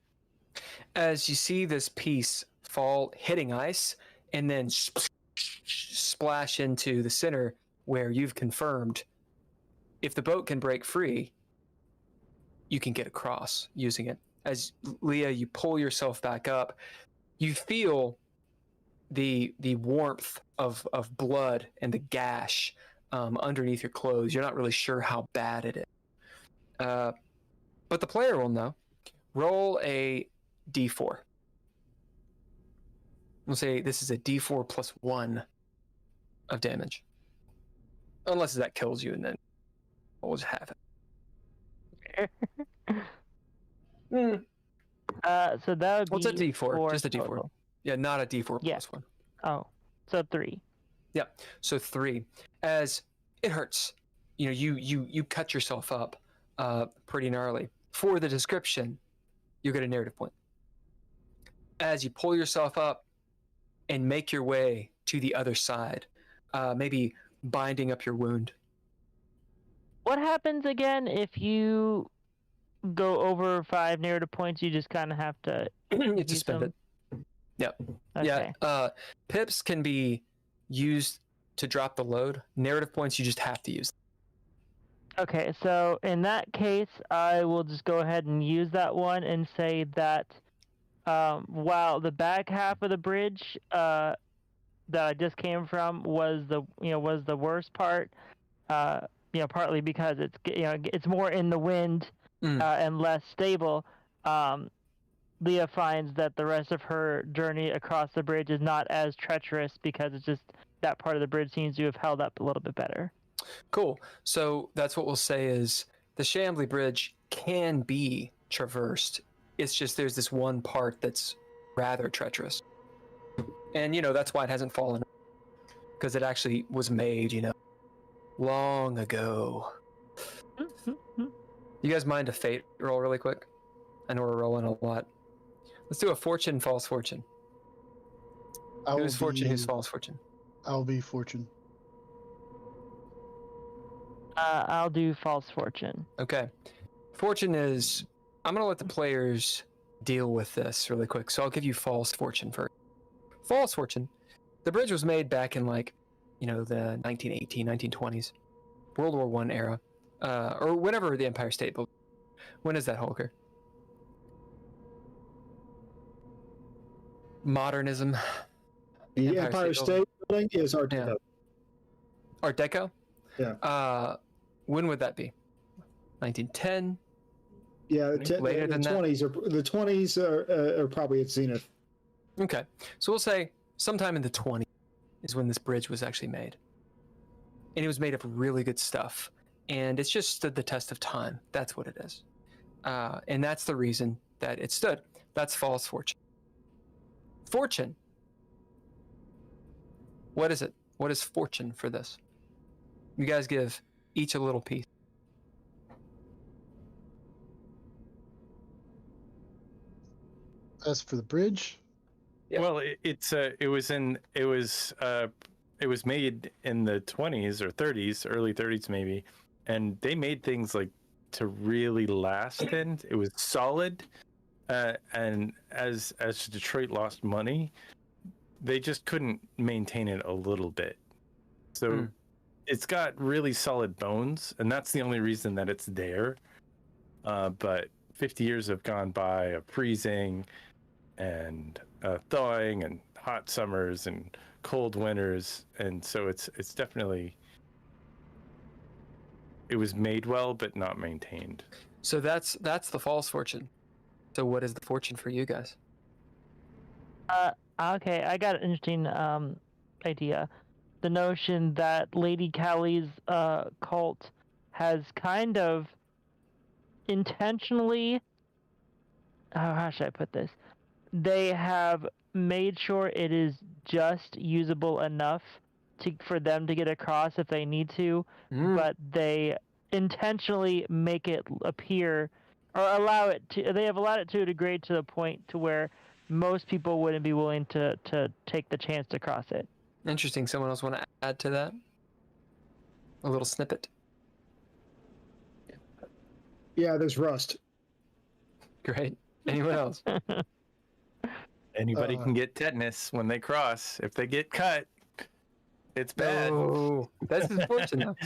S2: As you see this piece fall, hitting ice, and then splash into the center where you've confirmed if the boat can break free, you can get across using it. As Leah, you pull yourself back up, you feel the warmth of blood and the gash underneath your clothes. You're not really sure how bad it is. But the player will know. Roll a d4. We'll say this is a d4 plus 1 of damage. Unless that kills you, and then we'll just have it.
S5: So that would be.
S2: What's a d4? Just a d4.
S5: total.
S2: Yeah, not a d4
S5: Yeah.
S2: plus 1.
S5: Oh, so 3.
S2: Yeah, so 3. As it hurts, you cut yourself up pretty gnarly. For the description, you get a narrative point. As you pull yourself up and make your way to the other side, maybe binding up your wound.
S5: What happens again if you go over 5 narrative points? You just kind of have to.
S2: You just spend it. Yep.
S5: Okay.
S2: Yeah. Pips can be used to drop the load. Narrative points you just have to use.
S5: Okay, so in that case, I will just go ahead and use that one and say that while the back half of the bridge that I just came from was the worst part, partly because it's more in the wind and less stable. Leah finds that the rest of her journey across the bridge is not as treacherous because it's just that part of the bridge seems to have held up a little bit better.
S2: Cool. So that's what we'll say is the Chambly Bridge can be traversed. It's just there's this one part that's rather treacherous. And, that's why it hasn't fallen. Because it actually was made, long ago. You guys mind a fate roll really quick? I know we're rolling a lot. Let's do a fortune, false fortune. Who's fortune, who's false fortune?
S1: I'll be fortune.
S5: I'll do false fortune.
S2: Okay. Fortune is... I'm going to let the players deal with this really quick, so I'll give you false fortune first. False fortune. The bridge was made back in, the 1918, 1920s. World War I era. Or whenever the Empire State built. When is that, Holker? Modernism.
S4: The Empire State Building is Art Deco.
S2: Yeah. Art Deco?
S4: Yeah.
S2: When would that be? 1910?
S4: Yeah,
S2: Later
S4: the
S2: than
S4: 20s are probably at zenith.
S2: Okay. So we'll say sometime in the 20s is when this bridge was actually made. And it was made of really good stuff. And it's just stood the test of time. That's what it is. And that's the reason that it stood. That's false fortune. Fortune. What is it? What is fortune for this? You guys give each a little piece.
S1: As for the bridge,
S2: Yeah.
S3: Well, it was made in the 20s or 30s, early 30s maybe, and they made things to really last. And it was solid, and as Detroit lost money, they just couldn't maintain it a little bit. So it's got really solid bones, and that's the only reason that it's there. But 50 years have gone by of freezing and thawing and hot summers and cold winters, and so it's definitely, it was made well but not maintained.
S2: So that's the false fortune. So what is the fortune for you guys?
S5: Okay, I got an interesting idea. The notion that Lady Callie's cult has kind of intentionally, how should I put this? They have made sure it is just usable enough for them to get across if they need to, but they intentionally make it appear or allow it to. They have allowed it to degrade to the point to where most people wouldn't be willing to take the chance to cross it.
S2: Interesting. Someone else want to add to that? A little snippet.
S4: Yeah, there's rust.
S2: Great. Anyone else?
S3: Anybody can get tetanus when they cross. If they get cut, it's bad.
S2: Oh, that's his fortune though.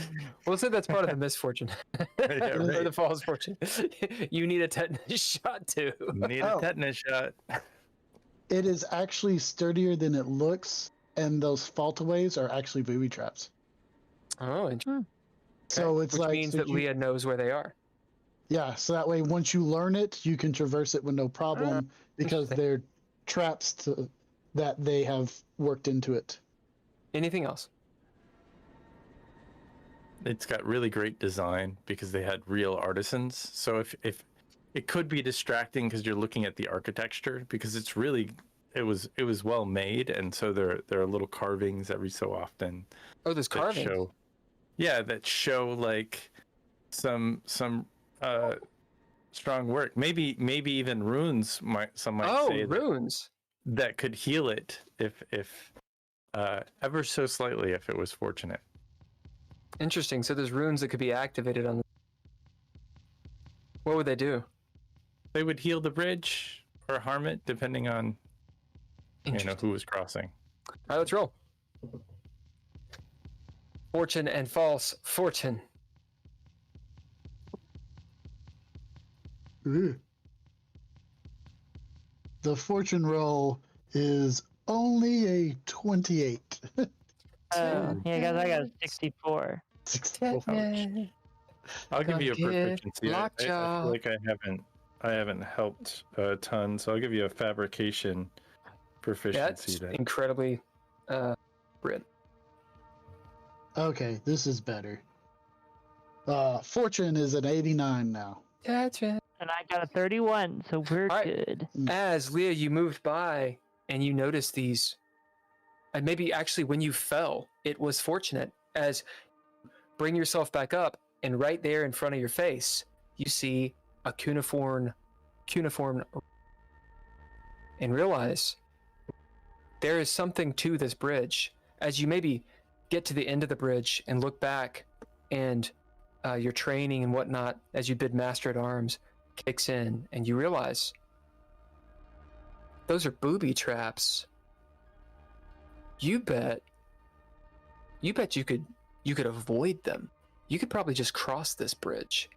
S2: We'll say that's part of the misfortune.
S3: Yeah,
S2: Or
S3: right.
S2: the false fortune. You need a tetanus shot too.
S3: Need a tetanus shot.
S1: it is actually sturdier than it looks, and those faultaways are actually booby traps.
S2: Oh, interesting.
S1: So it's
S2: Which
S1: like
S2: means
S1: so
S2: that Leah knows where they are.
S1: Yeah, so that way once you learn it, you can traverse it with no problem because
S2: interesting.
S1: they're traps that they have worked into it.
S2: Anything else?
S3: It's got really great design because they had real artisans. So if it could be distracting because you're looking at the architecture, because it was well made, and so there are little carvings every so often.
S2: Oh, there's carvings.
S3: That show like some strong work. Maybe even runes. Some might say
S2: runes
S3: that could heal it if ever so slightly if it was fortunate.
S2: Interesting. So there's runes that could be activated on. What would they do?
S3: They would heal the bridge or harm it, depending on who was crossing.
S2: All right, let's roll. Fortune and false fortune.
S1: Ooh. The fortune roll is only a 28.
S5: Yeah, guys, I got a 64.
S1: 64.
S3: I'll give you a proficiency. I
S2: Lockjaw.
S3: feel like I haven't helped a ton, so I'll give you a fabrication proficiency.
S2: That's incredibly grid.
S1: Okay, this is better. Fortune is an 89 now.
S2: That's right.
S5: And I got a 31, so we're
S2: All right.
S5: good.
S2: As Leah, you moved by and you noticed these, and maybe actually when you fell, it was fortunate. As bring yourself back up, and right there in front of your face, you see a cuneiform, and realize there is something to this bridge. As you maybe get to the end of the bridge and look back, and your training and whatnot, as you've been master at arms, kicks in, and you realize those are booby traps. You bet you could avoid them. You could probably just cross this bridge.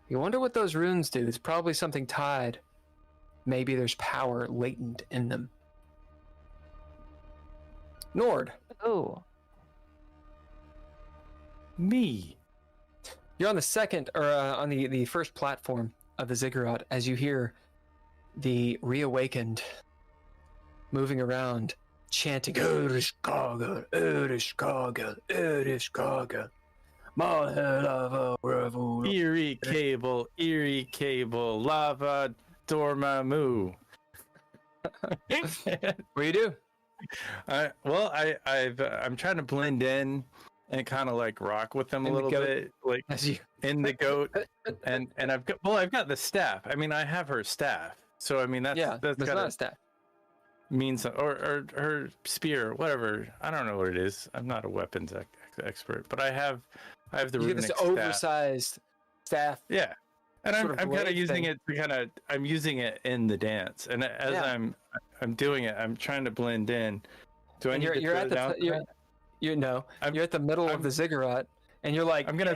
S2: You wonder what those runes do. It's probably something tied. Maybe there's power latent in them. Nord.
S5: Oh.
S3: Me.
S2: You're on the second, or on the first platform of the ziggurat as you hear the reawakened moving around, chanting, Erishkaga, Erishkaga, Erishkaga, Mahela Revu.
S3: Eerie cable, lava, Dormammu.
S2: What do you do?
S3: I'm trying to blend in and kind of like rock with them a little bit, like in the goat, and I've got the staff. I mean, I have her staff, so I mean that's
S2: not a staff.
S3: Means or her spear, whatever. I don't know what it is. I'm not a weapons expert, but I have the
S2: you
S3: runic
S2: get this
S3: staff.
S2: oversized staff.
S3: Yeah, and I'm kind of using
S2: thing.
S3: it I'm using it in the dance, and as I'm doing it, I'm trying to blend in. Do I need to
S2: you're
S3: throw
S2: at
S3: it down?
S2: You're at the middle of the ziggurat, and you're like,
S3: I'm gonna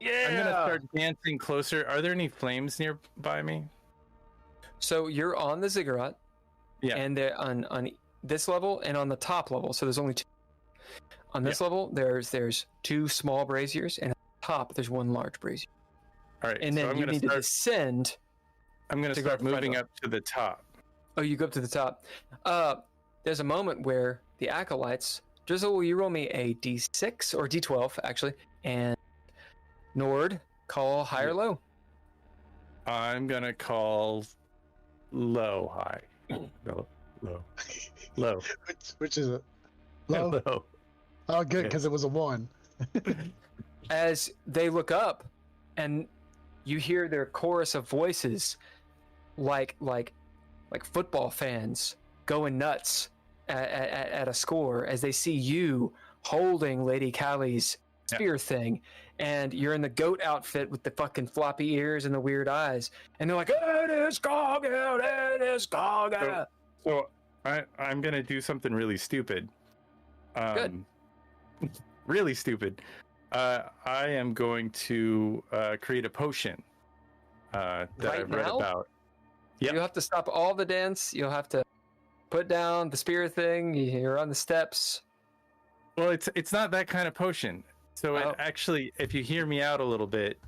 S3: start dancing closer. Are there any flames nearby me?
S2: So you're on the ziggurat, and they're on this level and on the top level. So there's only two. On this level, there's two small braziers, and at the top there's one large brazier.
S3: All right,
S2: and then you need to descend.
S3: I'm gonna start moving up to the top.
S2: Oh, you go up to the top. There's a moment where the acolytes. Drizzle, will you roll me a d6 or d12 actually? And Nord, call high or low?
S3: I'm gonna call low, high. Low.
S1: Which is it? Low.
S3: Low.
S1: Oh, good, because it was a 1.
S2: As they look up, and you hear their chorus of voices, like football fans going nuts at a score as they see you holding Lady Callie's spear thing, and you're in the goat outfit with the fucking floppy ears and the weird eyes, and they're like, "It is Gaga, it is Gaga."
S3: So I'm gonna do something really stupid.
S2: Good.
S3: Really stupid. I am going to create a potion that
S2: Right
S3: I've read
S2: now?
S3: about. Yep.
S2: You'll have to stop all the dance. You'll have to put down the spear thing. You're on the steps.
S3: Well, it's not that kind of potion. So it actually, if you hear me out a little bit,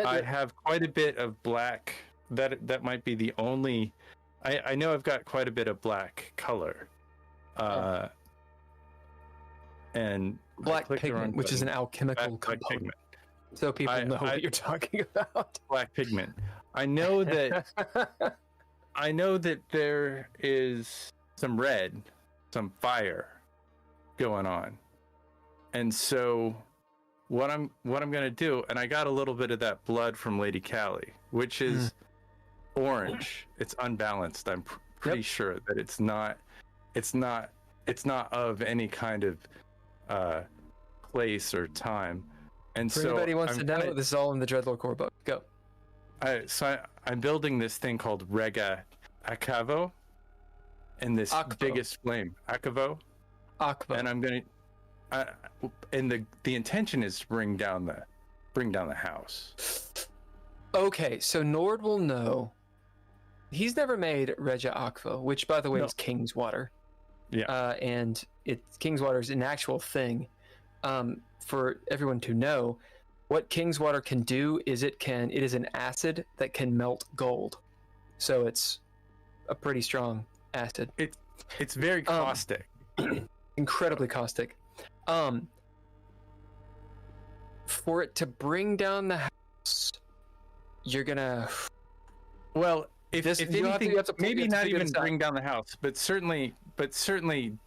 S3: I have quite a bit of black. That might be the only. I know I've got quite a bit of black color. And
S2: black pigment, which is an alchemical component. So people know what you're talking about.
S3: Black pigment. I know that. I know that there is some red, some fire going on, and so what I'm gonna do, and I got a little bit of that blood from Lady Callie, which is orange. It's unbalanced. I'm pretty sure that it's not of any kind of place or time. And
S2: for
S3: so
S2: anybody who wants to know, this is all in the DreadLore core book. Go.
S3: I'm building this thing called Rega Akavo, and this biggest flame Akavo. And I'm gonna, and the intention is to bring down the house. Okay,
S2: so Nord will know. He's never made Rega Akvo, which by the way is King's Water.
S3: Yeah.
S2: And King's Water is an actual thing. For everyone to know, what King's Water can do is it is an acid that can melt gold. So it's a pretty strong acid.
S3: It's very caustic.
S2: Incredibly caustic. For it to bring down the house, you're gonna.
S3: Well, if anything,
S2: you have to
S3: maybe not even bring down the house, but certainly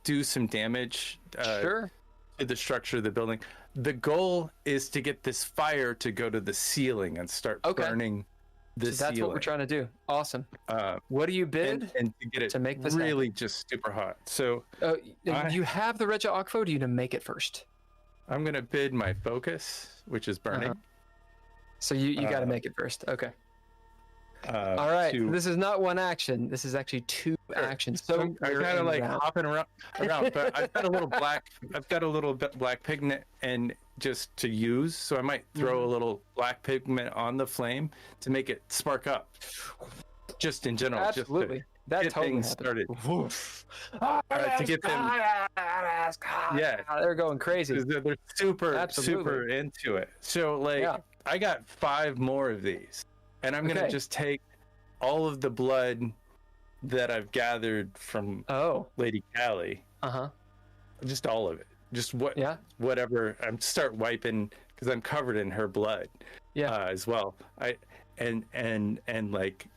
S3: do some damage.
S2: Sure.
S3: To the structure of the building. The goal is to get this fire to go to the ceiling and start burning the ceiling.
S2: That's what we're trying to do. Awesome. What do you bid
S3: and to get it
S2: to make this
S3: really
S2: happen?
S3: just super hot? So
S2: you have the Rega Akvo. Do you to make it first?
S3: I'm gonna bid my focus, which is burning.
S2: So you got to make it first. Okay. All right. This is not one action. This is actually two actions. So
S3: I'm kind of like hopping around, but I've got a little black pigment and just to use. So I might throw a little black pigment on the flame to make it spark up. Just in general,
S2: absolutely. That
S3: get
S2: totally
S3: things started. To get them,
S2: they're going crazy.
S3: They're super into it. So I got 5 more of these. And I'm going to just take all of the blood that I've gathered from Lady Callie. Just all of it. Just whatever. I'm start wiping because I'm covered in her blood. As well. And like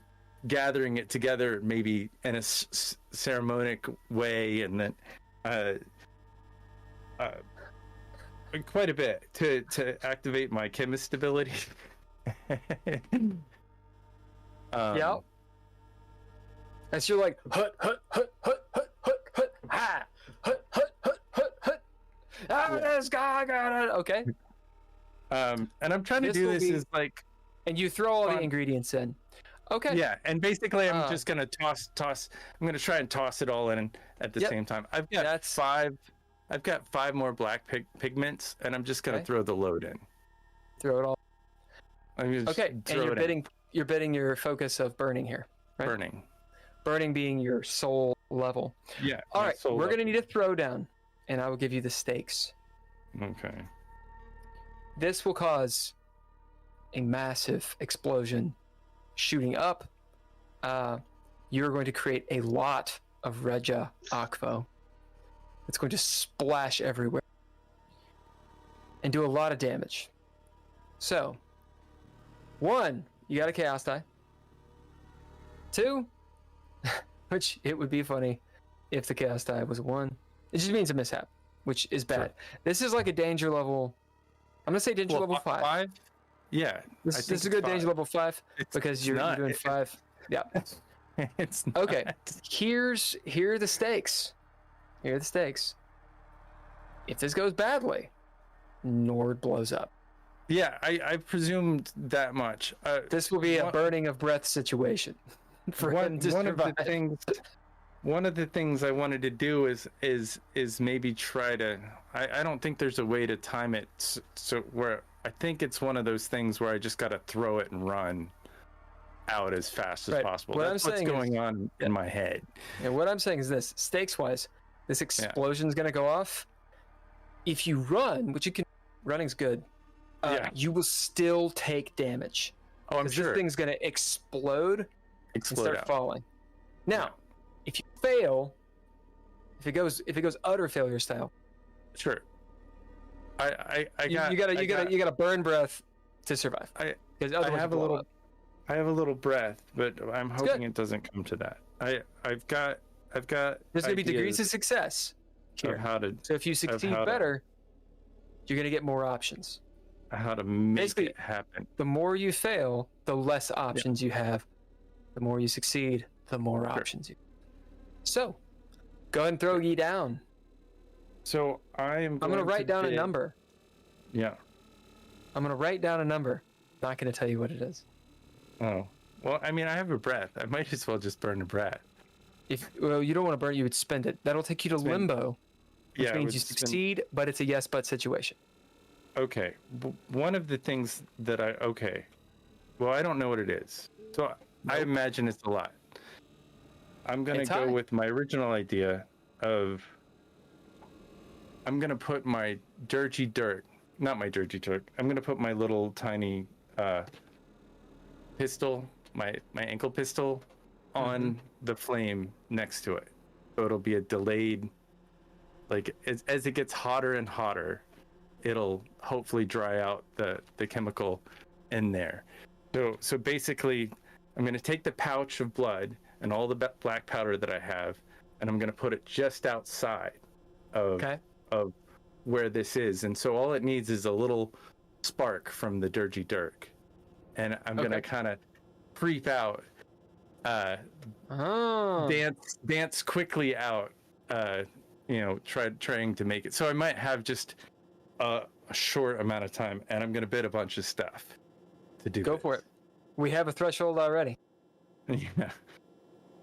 S3: gathering it together maybe in a ceremonic way, and then quite a bit to activate my chemist ability.
S2: As you're like hut ha hut. This guy got it. Okay.
S3: And I'm trying to do this is like,
S2: and you throw all the ingredients in. Okay.
S3: Yeah, and basically I'm just gonna toss. I'm gonna try and toss it all in at the same time. I've got 5. I've got 5 more black pigments, and I'm just gonna throw the load in.
S2: Throw it all.
S3: Okay,
S2: and you're bidding your focus of burning here, right? Burning being your soul level.
S3: Yeah.
S2: All right, we're going to need a throwdown, and I will give you the stakes.
S3: Okay.
S2: This will cause a massive explosion shooting up. You're going to create a lot of Rega Akvo. It's going to splash everywhere and do a lot of damage. So, 1, you got a chaos die. 2, which it would be funny if the chaos die was 1. It just means a mishap, which is bad. Sure. This is like a danger level. I'm gonna say danger level 5.
S3: 5? Yeah.
S2: This is a good danger level 5 because you're doing 5. Yeah.
S3: It's not.
S2: Okay. Here are the stakes. Here are the stakes. If this goes badly, Nord blows up.
S3: Yeah, I presumed that much.
S2: This will be a burning of breath situation for him to survive.
S3: One of the things I wanted to do is maybe try to. I don't think there's a way to time it so where I think it's one of those things where I just got to throw it and run. out as fast as
S2: Right.
S3: possible.
S2: What I'm
S3: That's what's
S2: saying is-
S3: going on in my head.
S2: And what I'm saying is this: stakes-wise, this explosion's gonna go off. If you run, which you can, running's good. You will still take damage.
S3: Oh, I'm
S2: 'Cause
S3: sure.
S2: This thing's gonna explode and start
S3: out.
S2: falling. Now, if you fail, if it goes utter failure style,
S3: Sure. I
S2: you gotta burn breath to survive.
S3: I
S2: Because
S3: have a little. I have a little breath, but I'm hoping
S2: good.
S3: it doesn't come to that. I've got.
S2: There's gonna be degrees of
S3: ideas
S2: success
S3: of
S2: here.
S3: how to
S2: So if you succeed
S3: how to-
S2: better, you're gonna get more options.
S3: make
S2: Basically-
S3: it happen.
S2: The more you fail, the less options you have. The more you succeed, the more
S3: Sure.
S2: options you. So, go ahead and throw ye down.
S3: So
S2: I'm gonna write down a number.
S3: Yeah.
S2: I'm gonna write down a number. Not gonna tell you what it is.
S3: Oh. Well, I mean, I have a breath. I might as well just burn a breath.
S2: Well, you don't want to burn. You would spend it. That'll take you to
S3: Spend-
S2: limbo, which
S3: it
S2: means
S3: would
S2: you
S3: spend-
S2: succeed, but it's a yes but situation.
S3: Okay. One of the things that well, I don't know what it is. So I imagine it's a lot. I'm going to
S2: It's
S3: go
S2: high.
S3: with my original idea of I'm going to put my not my dirty dirt. I'm going to put my little tiny pistol, my ankle pistol on the flame next to it. So it'll be a delayed, like as it gets hotter and hotter, it'll hopefully dry out the chemical in there. So basically, I'm going to take the pouch of blood and all the black powder that I have, and I'm going to put it just outside of where this is. And so all it needs is a little spark from the dirty dirk. And I'm going to kind of creep out, dance quickly out, trying to make it. So I might have just a short amount of time, and I'm going to bid a bunch of stuff to do
S2: Go
S3: this.
S2: for it. We have a threshold already.
S3: Yeah.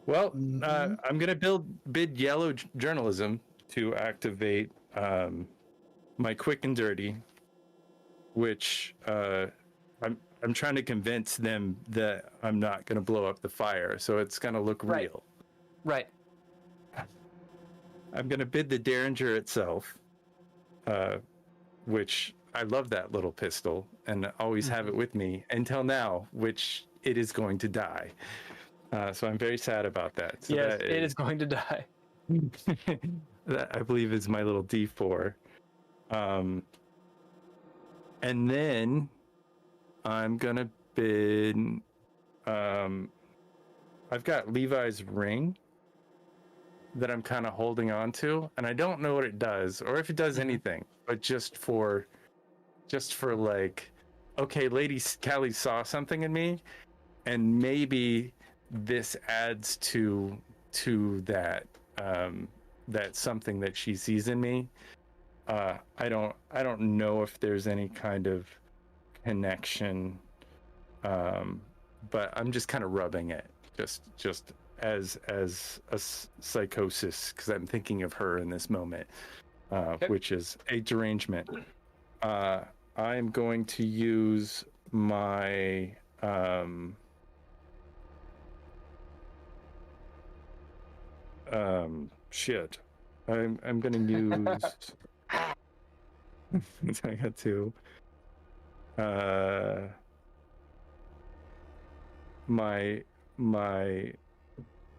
S3: Well, I'm going to bid yellow journalism to activate my quick and dirty, which I'm trying to convince them that I'm not going to blow up the fire, so it's going to look real.
S2: Right.
S3: I'm going to bid the Derringer itself, which I love that little pistol and always have it with me until now, which it is going to die. So I'm very sad about that. So
S2: yes, it is going to die.
S3: That I believe is my little D4. And then I'm gonna bid. I've got Levi's ring that I'm kind of holding on to, and I don't know what it does or if it does anything, but just for like, okay, Lady Callie saw something in me, and maybe this adds to that that something that she sees in me. I don't know if there's any kind of connection, but I'm just kind of rubbing it just as a psychosis, because I'm thinking of her in this moment, which is a derangement. I'm going to use my shit. I'm gonna use I got two. My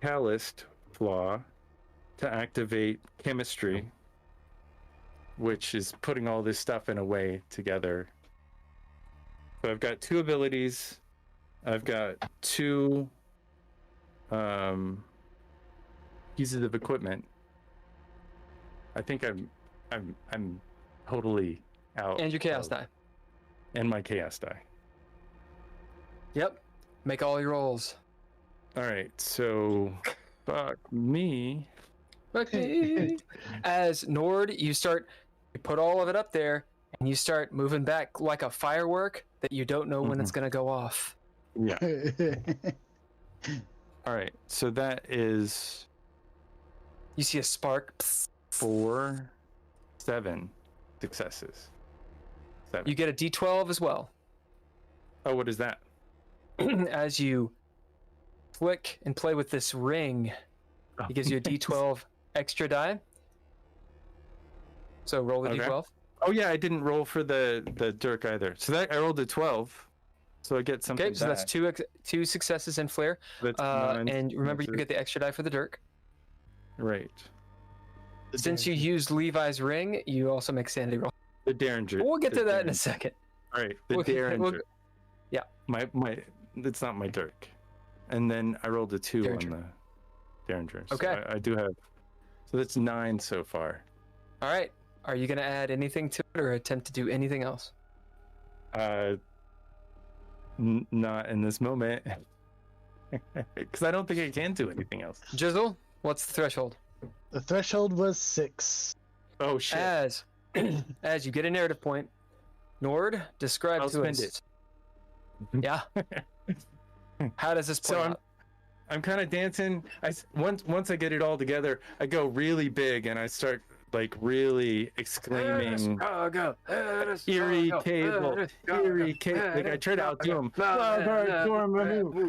S3: calloused flaw to activate chemistry, which is putting all this stuff in a way together. So I've got two abilities. I've got two pieces of equipment. I think I'm totally out.
S2: And your chaos die.
S3: And my chaos die.
S2: You make all your rolls.
S3: All right, so fuck me.
S2: Okay. As Nord, you put all of it up there, and you start moving back like a firework that you don't know when it's going to go off.
S3: Yeah. All right, so that is
S2: You see a spark. Psst.
S3: 7 successes. 7.
S2: You get a D12 as well.
S3: Oh, what is that?
S2: As you flick and play with this ring. It gives you a D12 extra die. So roll the D12.
S3: Oh yeah, I didn't roll for the dirk either. So that I rolled a 12. So I get something.
S2: Okay, so
S3: back.
S2: that's two successes in flair.
S3: That's
S2: and remember, you get the extra die for the dirk.
S3: Right.
S2: Since you used Levi's ring, you also make sanity roll.
S3: The Derringer.
S2: We'll get to that in a second.
S3: Right. The Derringer. Yeah. My it's not my dirk. And then I rolled a 2
S2: Derringer.
S3: on the Derringer. So
S2: Okay.
S3: I do have. So that's 9 so far.
S2: All right. Are you going to add anything to it or attempt to do anything else?
S3: Not in this moment. Because I don't think I can do anything else.
S2: Drizzle, what's the threshold?
S1: The threshold was 6.
S3: Oh shit.
S2: As you get a narrative point, Nord, describe
S3: I'll
S2: to
S3: spend
S2: us.
S3: it.
S2: Yeah. How does this play
S3: So
S2: out?
S3: I'm kind of dancing. Once I get it all together, I go really big and I start like really exclaiming, "Eerie cable, eerie cable!" Like I try to outdo him.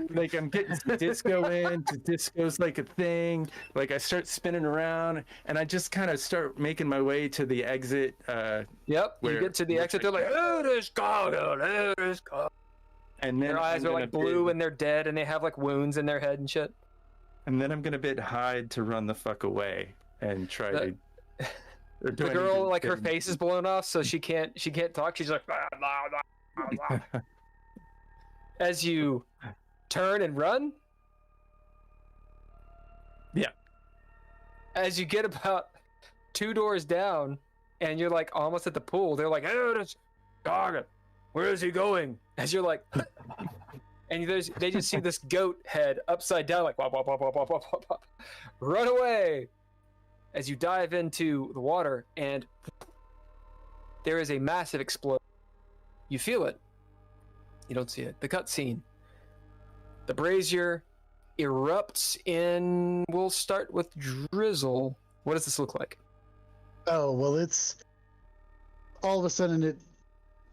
S3: Like I'm getting some disco in. Disco's like a thing. Like I start spinning around and I just kind of start making my way to the exit.
S2: Yep. You
S3: where-
S2: get to the
S3: where-
S2: exit. They're like, "Oh, this goggle, oh, this goggle."
S3: And then
S2: Their eyes are like blue and they're dead and they have like wounds in their head and shit.
S3: And then I'm gonna bid hide to run the fuck away and try to.
S2: The girl, like her face is blown off, so she can't talk. She's like, "Blah, blah, blah, blah." As you turn and run.
S3: Yeah.
S2: As you get about 2 doors down, and you're like almost at the pool, they're like, "Oh, this dog, where is he going?" As you're like, and they just see this goat head upside down, like, wop, wop, wop, wop, wop, wop, wop. Run away. As you dive into the water, and there is a massive explosion. You feel it. You don't see it. The cutscene. The brazier erupts in... We'll start with Drizzle. What does this look like?
S1: Oh, well, it's... All of a sudden, it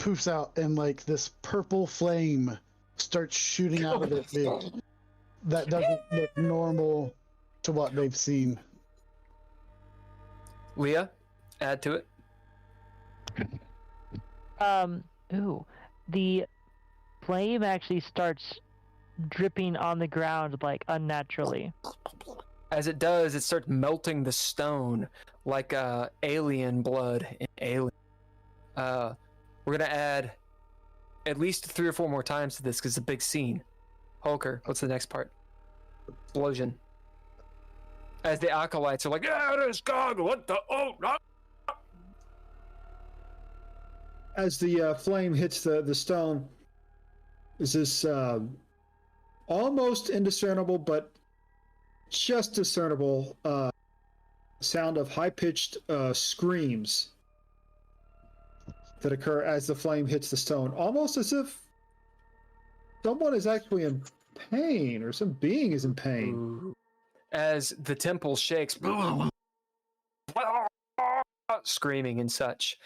S1: poofs out, and, like, this purple flame starts shooting out of it. That doesn't look normal to what they've seen.
S2: Leah, add to it.
S5: The flame actually starts dripping on the ground like unnaturally.
S2: As it does, it starts melting the stone like alien blood in Alien. We're gonna add at least 3 or 4 more times to this because it's a big scene. Holker, what's the next part? Explosion. As the acolytes are like, "Yeah, this goggle, what the no!"
S4: As the flame hits the stone, is this almost indiscernible but just discernible sound of high-pitched screams that occur as the flame hits the stone, almost as if someone is actually in pain or some being is in pain.
S2: Ooh. As the temple shakes, screaming and such.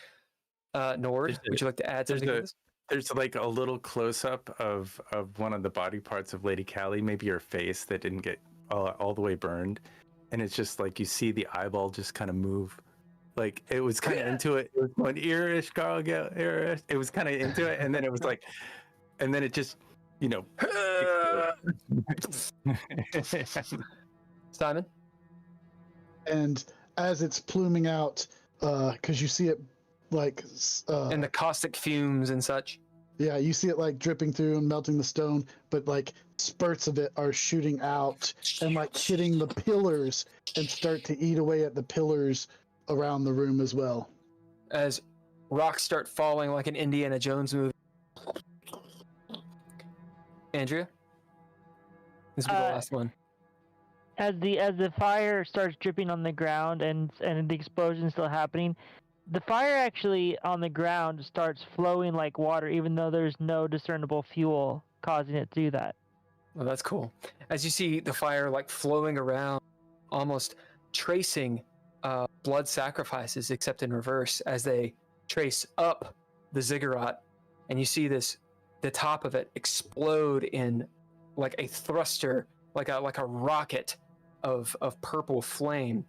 S2: Nord, would you like to add something to this?
S3: There's like a little close-up of one of the body parts of Lady Callie, maybe her face that didn't get all the way burned, and it's just like you see the eyeball just kind of move. Like it was kind of into it. It was going earish, gargle, earish. It was kind of into it, and then it was like, and then it just, you know.
S2: Simon?
S1: And as it's pluming out, because you see it like...
S2: and the caustic fumes and such.
S1: Yeah, you see it like dripping through and melting the stone, but like spurts of it are shooting out and like hitting the pillars and start to eat away at the pillars around the room as well.
S2: As rocks start falling like an Indiana Jones movie. Andrea? This will be the last one.
S5: As the fire starts dripping on the ground and the explosion still happening, the fire actually on the ground starts flowing like water, even though there's no discernible fuel causing it to do that.
S2: Well, that's cool. As you see the fire like flowing around, almost tracing blood sacrifices, except in reverse, as they trace up the ziggurat, and you see the top of it explode in like a thruster like a rocket of purple flame.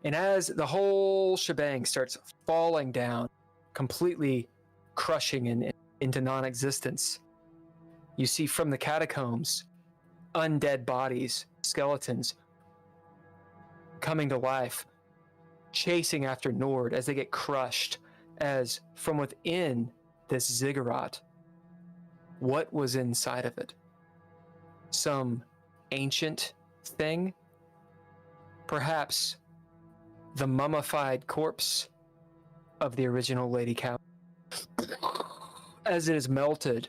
S2: And as the whole shebang starts falling down, completely crushing into non-existence, you see from the catacombs undead bodies, skeletons, coming to life, chasing after Nord as they get crushed, as from within this ziggurat, what was inside of it? Some ancient thing? Perhaps the mummified corpse of the original Lady Cow. As it is melted,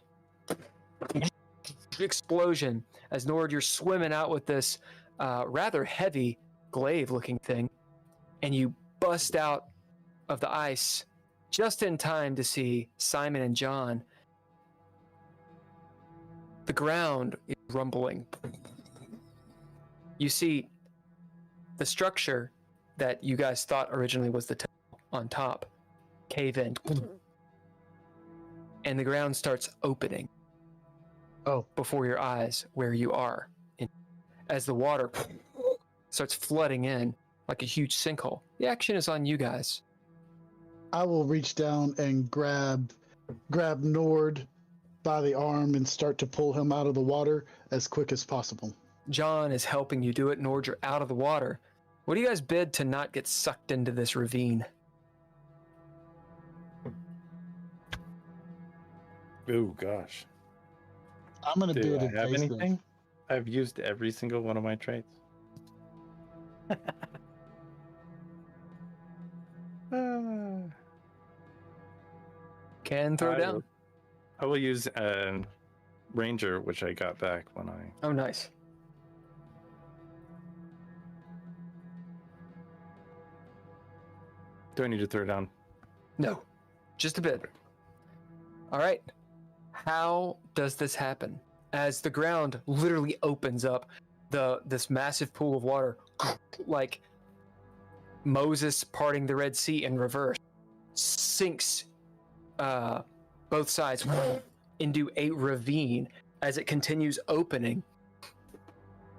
S2: explosion, as Nord, you're swimming out with this rather heavy glaive-looking thing, and you bust out of the ice just in time to see Simon and John. The ground is rumbling. You see the structure that you guys thought originally was the temple on top cave in, and the ground starts opening before your eyes where you are, as the water starts flooding in like a huge sinkhole. The action is on you guys.
S1: I will reach down and grab Nord by the arm and start to pull him out of the water as quick as possible.
S2: John is helping you do it. Nord, you're out of the water. What do you guys bid to not get sucked into this ravine?
S3: Oh gosh.
S1: I'm gonna do it.
S3: I have anything? I've used every single one of my traits.
S2: Can throw down.
S3: I will use Ranger, which I got back when I...
S2: Oh, nice.
S3: Do I need to throw down?
S2: No, just a bit. All right. How does this happen? As the ground literally opens up, this massive pool of water, like Moses parting the Red Sea in reverse, sinks both sides into a ravine as it continues opening.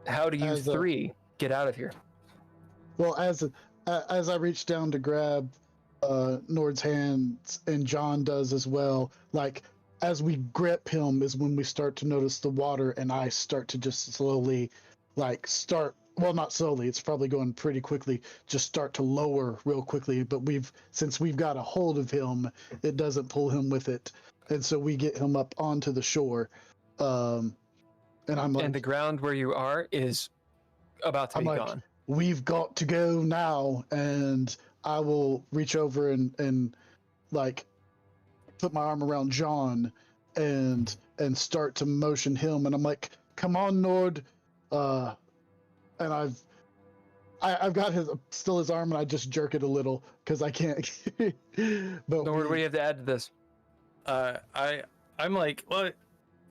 S2: How do you three get out of here?
S1: Well, as I reach down to grab Nord's hands, and John does as well, like as we grip him is when we start to notice the water and ice start to just slowly well, not slowly, it's probably going pretty quickly, just start to lower real quickly. But since we've got a hold of him, it doesn't pull him with it. And so we get him up onto the shore. And I'm like...
S2: And the ground where you are is about to be gone.
S1: We've got to go now. And I will reach over and like put my arm around John and start to motion him. And I'm like, come on, Nord. And I've got his arm, and I just jerk it a little because I can't. But
S2: Nord, what do you have to add to this?
S3: I'm like, what?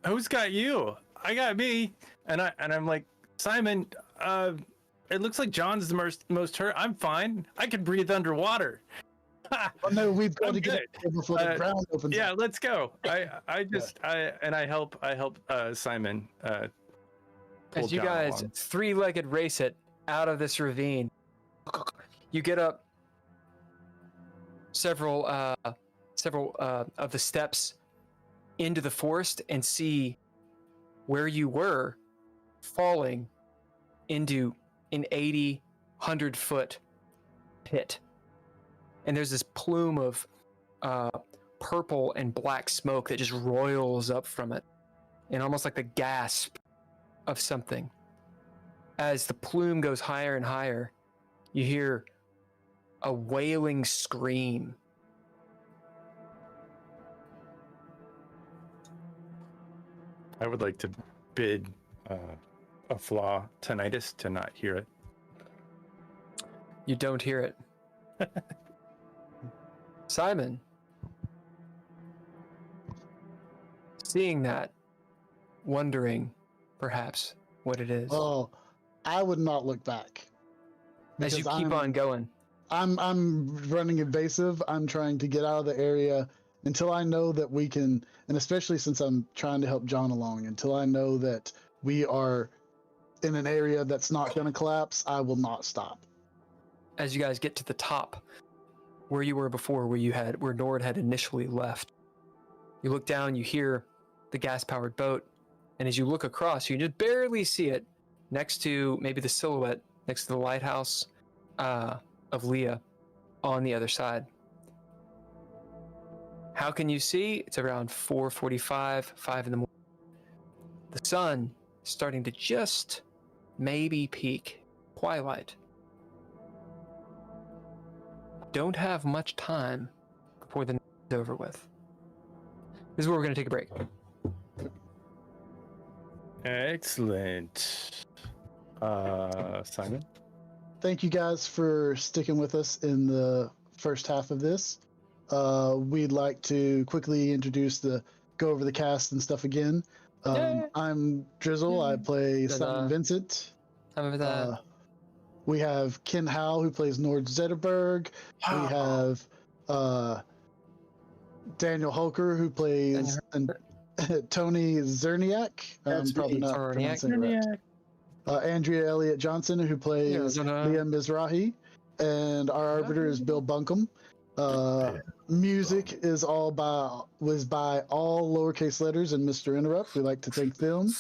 S3: Who's got you? I got me, and I'm like, Simon. It looks like John's the most hurt. I'm fine. I can breathe underwater.
S1: Well, no, we've got to get it before the ground opens.
S3: Yeah, let's go. I help Simon.
S2: As you guys three-legged race it out of this ravine, you get up several of the steps into the forest and see where you were falling into an 80, 100-foot pit. And there's this plume of purple and black smoke that just roils up from it, and almost like the gasp of something. As the plume goes higher and higher, you hear a wailing scream.
S3: I would like to bid a flaw tinnitus to not hear it.
S2: You don't hear it. Simon, seeing that, wondering perhaps what it is.
S1: Oh, I would not look back.
S2: As you keep on going.
S1: I'm running evasive. I'm trying to get out of the area until I know that we can, and especially since I'm trying to help John along, until I know that we are in an area that's not going to collapse, I will not stop.
S2: As you guys get to the top, where you were before, where Nord had initially left, you look down, you hear the gas-powered boat, and as you look across, you can just barely see it next to maybe the silhouette next to the lighthouse of Leah on the other side. How can you see? It's around 4:45, 5 in the morning. The sun is starting to just maybe peak. Twilight. Don't have much time before the night is over with. This is where we're going to take a break.
S3: Excellent. Simon?
S1: Thank you guys for sticking with us in the first half of this. We'd like to quickly go over the cast and stuff again. I'm Drizzle. I play Simon Vincent. We have Ken Howl, who plays Nord Zetterberg. We have Daniel Holker, who plays Tony Zerniak. I'm probably not pronouncing it right. Andrea Elliott-Johnson, who plays Leah Mizrahi. And our arbiter is Bill Bunkum. Music was by all lowercase letters and Mr. Interrupt. We'd like to thank them.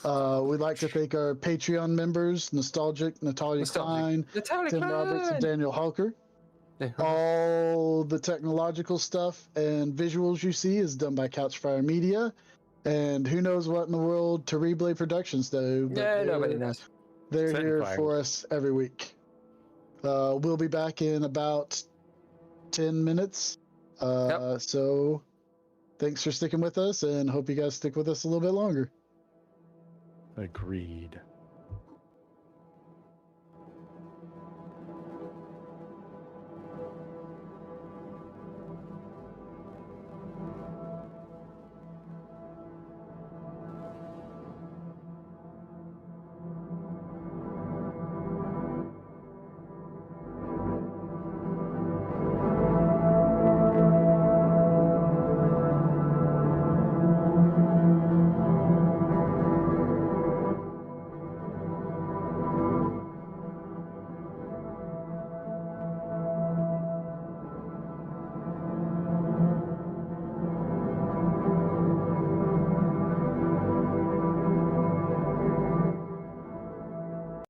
S1: We'd like to thank our Patreon members, Nostalgic, Natalia Cline, Tim Roberts, and Daniel Halker. All the technological stuff and visuals you see is done by Couchfire Media. And who knows what in the world Terrible Productions do.
S2: Nobody knows.
S1: They're here for us every week. We'll be back in about 10 minutes. So thanks for sticking with us, and hope you guys stick with us a little bit longer.
S3: Agreed.